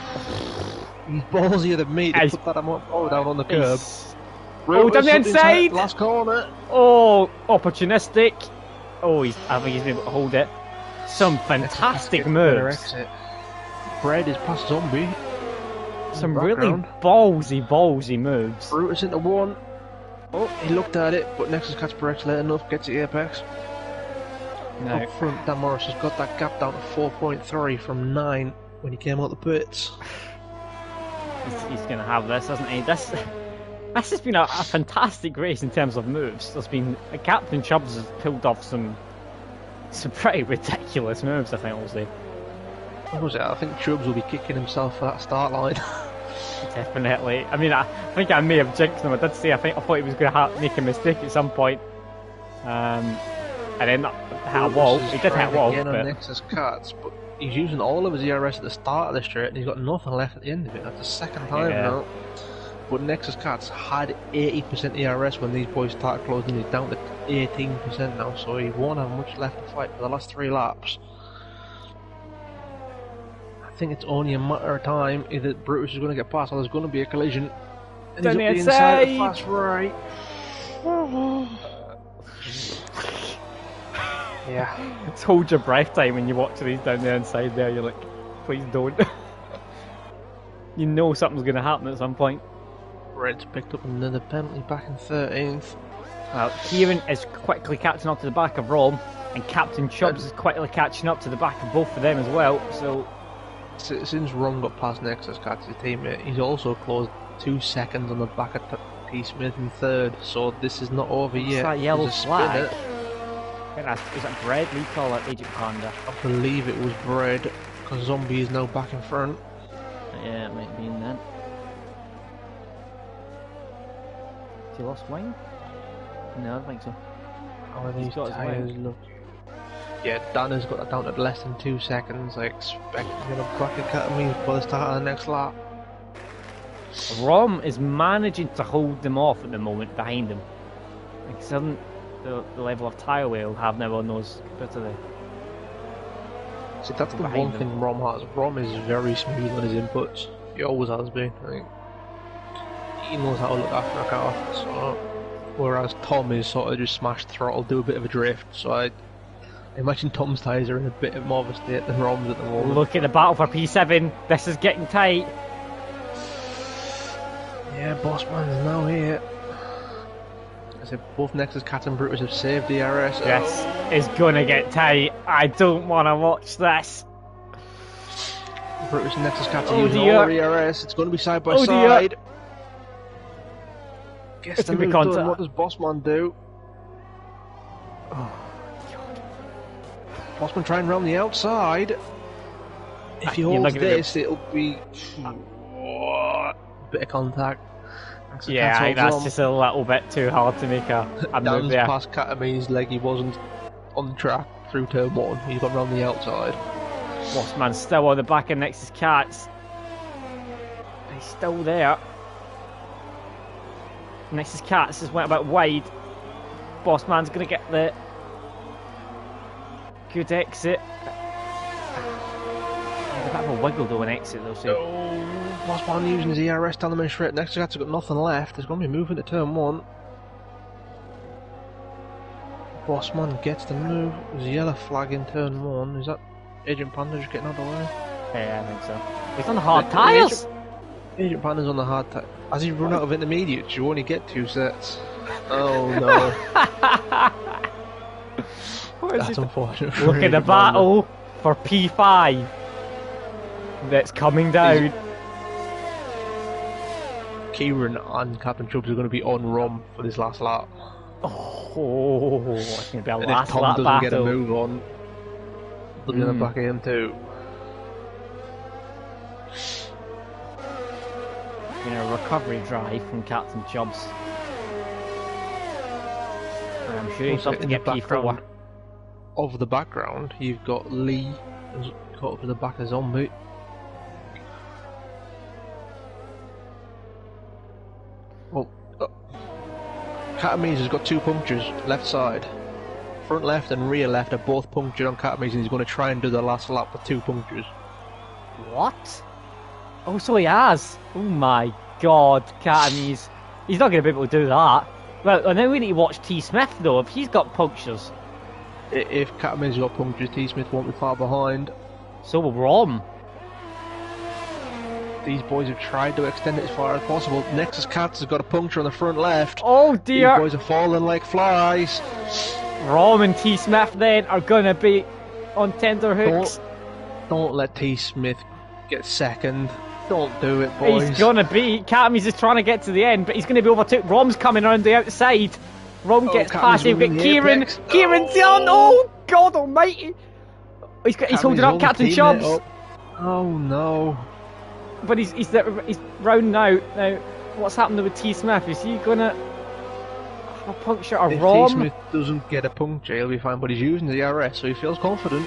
he's ballsier than me to put that down on the curb. Oh, down the inside! Last corner. Oh, opportunistic. Oh, I think he's been able to hold it. Some fantastic moves. Bread is past Zombie. Some really ballsy moves. Brutus into 1. Oh, he looked at it, but Nexus Cats breaks late enough, gets the apex. No. Up front, Dan Morris has got that gap down to 4.3 from 9 when he came out the pits. He's going to have this, hasn't he? This has been a fantastic race in terms of moves. There's been Captain Chubbs has pulled off some pretty ridiculous moves, I think we'll see. I think Chubbs will be kicking himself for that start line. Definitely. I mean, I think I may have jinxed him. I did say I thought he was going to make a mistake at some point. And then hit a wall. He did hit a wall. Again on Nexus Cats, but he's using all of his ERS at the start of the straight, and he's got nothing left at the end of it. That's the second time now. But Nexus Cats had 80% ERS when these boys started closing. He's down to 18% now, so he won't have much left to fight for the last 3 laps. I think it's only a matter of time either Brutus is going to get past or there's going to be a collision. And he's up the inside of fast right. Yeah. It's hold your breath time when you watch these down the inside there. You're like, please don't. You know something's going to happen at some point. Red's picked up another penalty back in 13th. Well, Kieran is quickly catching up to the back of Rome, and Captain Chubbs is quickly catching up to the back of both of them as well. So, since Ron got past Nexus Cats, his teammate, he's also closed 2 seconds on the back of T. Smith in 3rd. So this is not over yet. That yellow flag. Is that Bread? We call it Agent Panda. I believe it was Bread, because Zombie is now back in front. Yeah, it might be in that. Has he lost wing? No, I don't think so. How are these tyres look? Yeah, Dan has got that down at less than 2 seconds. I expect he's going to back Academy by the start of the next lap. Rom is managing to hold them off at the moment behind him. Like, the level of tyre we'll have now on those bits of the... See, that's the one thing Rom has. Rom is very smooth on his inputs. He always has been. I think he knows how to look after a car. So, whereas Tom is sort of just smash throttle, do a bit of a drift. So I imagine Tom's tyres are in a bit more of a state than Rom's at the moment. Look at the battle for P7. This is getting tight. Yeah, Bossman's now here. I said both Nexus Cat and Brutus have saved the DRS. Yes, it's gonna get tight. I don't want to watch this. Brutus and Nexus Cats are Oh using dear. all their ERS. It's going to be side by Oh dear. side. Gets It's the gonna be move done. contact. What does Bossman do? Oh, Bossman trying round the outside. If he You're not holds gonna this, it'll be bit of contact. Nexus yeah, Cats I think holds that's on. just a little bit too hard to make a move Dan's there. past Katami's like he wasn't on the track through turn 1. He's got round the outside. Bossman still on the back of Nexus Cats. He's still there. Nexus Cats just went a bit wide. Bossman's going to get the good exit. A bit of a wiggle though an exit though, so Bossman using his ERS down the main straight. Next Cats have got nothing left. There's going to be movement to turn 1. Bossman gets the move. There's a yellow flag in turn 1. Is that Agent Panda just getting out of the way? yeah, I think so. He's on the hard tyres. Agent Panda's on the hard tyre. Has he run out of intermediates? You only get 2 sets. Oh no. That's unfortunate. for Look at the Agent Panda. battle for P5 that's coming down. Kieran and Captain Chubbs are going to be on Rom for this last lap. Oh, it's going to be a And if last Tom lap doesn't get a battle. move on, they'll be on the back of him too. A recovery drive from Captain Chubbs. And I'm sure he's Also, off to in get the P4. background of the background, you've got Lee who's caught up to the back of Zombie. Well, Katami's has got 2 punctures left side. Front left and rear left are both punctured on Katami's, and he's going to try and do the last lap with 2 punctures. What? Oh, so he has. Oh my god, Katami's. He's not going to be able to do that. Well, and then we need to watch T. Smith though, if he's got punctures. If Katami's got punctures, T. Smith won't be far behind. So will Rom. These boys have tried to extend it as far as possible. Nexus Cats has got a puncture on the front left. Oh These dear. boys are falling like flies. Rom and T. Smith then are going to be on tender hooks. Don't let T. Smith get second. Don't do it, boys. He's gonna be. Katami's just trying to get to the end, but he's gonna be overtook. Rom's coming around the outside. Rom gets Katami's past him. We've winning got the Kieran. apex. Kieran's on. Oh God Almighty! He's holding up Captain Chubbs, Oh no. but he's rounding out now. What's happening with T. Smith? Is he gonna have a puncture or If T. Rom? Smith doesn't get a puncture, he'll be fine, but he's using the RS, so he feels confident.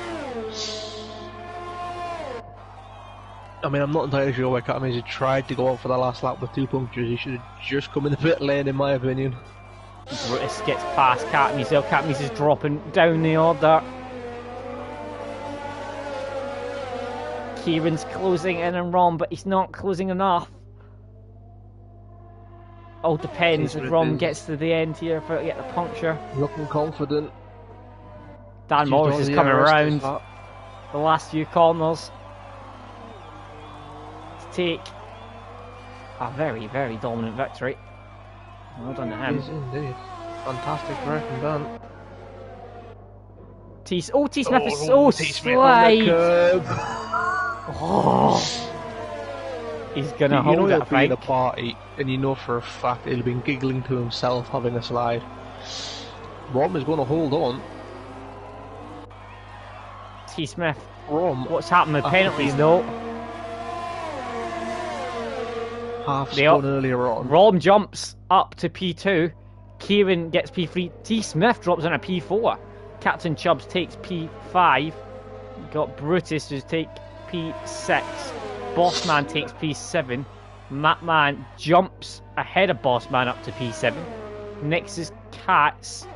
I mean, I'm not entirely sure why Katami's had tried to go on for the last lap with 2 punctures. He should have just come in the pit lane, in my opinion. Brutus gets past Katami's. So Katami's is dropping down the order. Kieran's closing in on Rom, but he's not closing enough. All depends if Rom gets to the end here if I get the puncture. Looking confident. Dan Morris is coming around That. the last few corners to take a very, very dominant victory. Well done to him. Is indeed. Fantastic work and done. T. Smith is so slide. Oh. He's gonna You know hold it, he'll I be at a think. party, and you know for a fact he'll be giggling to himself having a slide. Rom is going to hold on. T. Smith. Rom, What's happened with After penalties being- though? half They spun are- earlier on. Rom jumps up to P2. Kieran gets P3. T. Smith drops in a P4. Captain Chubbs takes P5. Got Brutus who take P6. Bossman takes P7. Matman jumps ahead of Bossman up to P7. Nexus Cats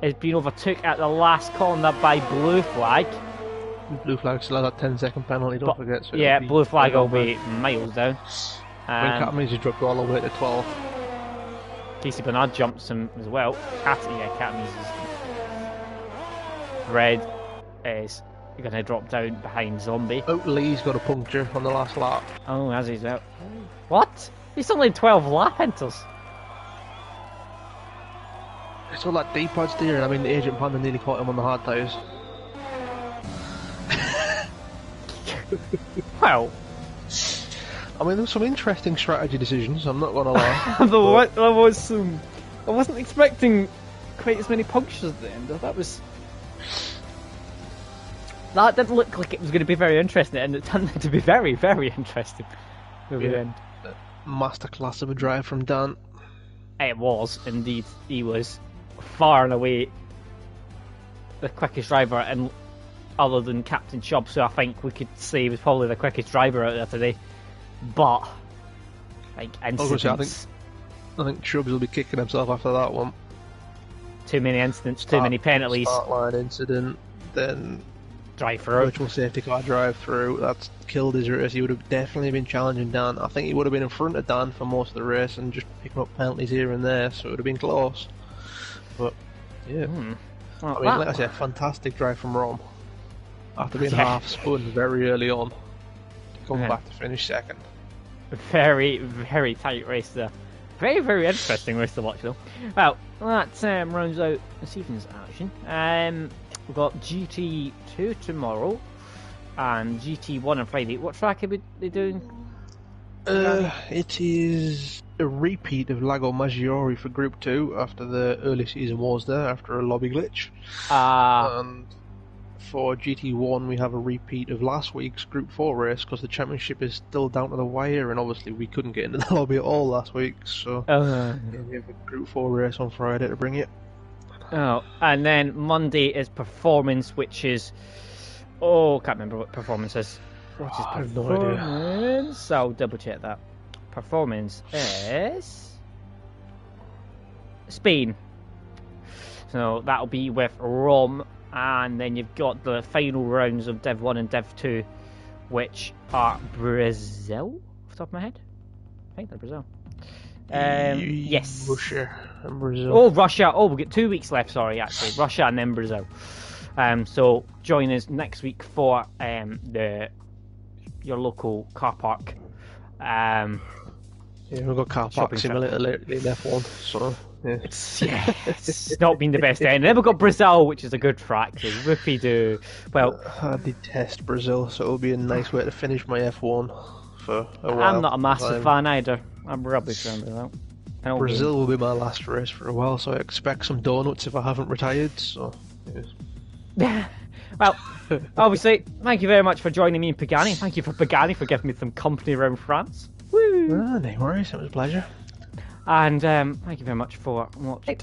is being overtook at the last corner by Blue Flag. Blue flag still has that 10-second penalty, don't forget. So Yeah, it'll be Blue Flag will over. be miles down. When Katami's has dropped all the way to 12. Casey Bernard jumps him as well. Katami's is red is going to drop down behind Zombie. Oh, Lee's got a puncture on the last lap. Oh, as he's out. What? He's only 12 lap enters. It's all that D-pad steering. I mean, the Agent Panda nearly caught him on the hard tyres. Well, I mean, there were some interesting strategy decisions, I'm not going to lie. I wasn't expecting quite as many punctures at the end. That didn't look like it was going to be very interesting, and it turned out to be very, very interesting. At the end. Masterclass of a drive from Dan. It was indeed. He was far and away the quickest driver, and other than Captain Chubb, so I think we could say he was probably the quickest driver out there today. But like incidents, I think Chubbs will be kicking himself after that one. Too many incidents, too many penalties. Start line incident, then drive through. Virtual safety car drive through. That's killed his race. He would have definitely been challenging Dan. I think he would have been in front of Dan for most of the race and just picking up penalties here and there, so it would have been close. But yeah, Well, I mean, like I said, fantastic drive from Rom. After being half spun very early on, to come back to finish second. Very, very tight race there. Very, very interesting race to watch though. Well, that rounds out this evening's action. We've got GT2 tomorrow and GT1 on Friday. What track are they doing? It is a repeat of Lago Maggiore for Group 2 after the early season was there after a lobby glitch. And for GT1 we have a repeat of last week's Group 4 race because the championship is still down to the wire, and obviously we couldn't get into the lobby at all last week, so we have a Group 4 race on Friday to bring it. Oh, and then Monday is Performance, which is... Oh, can't remember what Performance is. What is Performance? I'll double check that. Performance is... Spain. So that'll be with Rom, and then you've got the final rounds of Div 1 and Div 2, which are Brazil, off the top of my head. I think they're Brazil. Yes. Russia and Brazil. Oh, Russia. Oh, we've got 2 weeks left, sorry, actually. Russia and then Brazil. So join us next week for your local car park. Yeah, we've got car park simulator lately in F1, so... Yeah. It's not been the best end. Then we've got Brazil, which is a good track. So whoopie-doo. Well, I detest Brazil, so it'll be a nice way to finish my F1 for a while. I'm not a massive fan either. I'm rubbish around Brazil. Brazil will be my last race for a while, so I expect some donuts if I haven't retired. So, yes. Well, obviously, thank you very much for joining me in Pagani. Thank you for Pagani for giving me some company around France. Woo! No worries, it was a pleasure. And thank you very much for watching.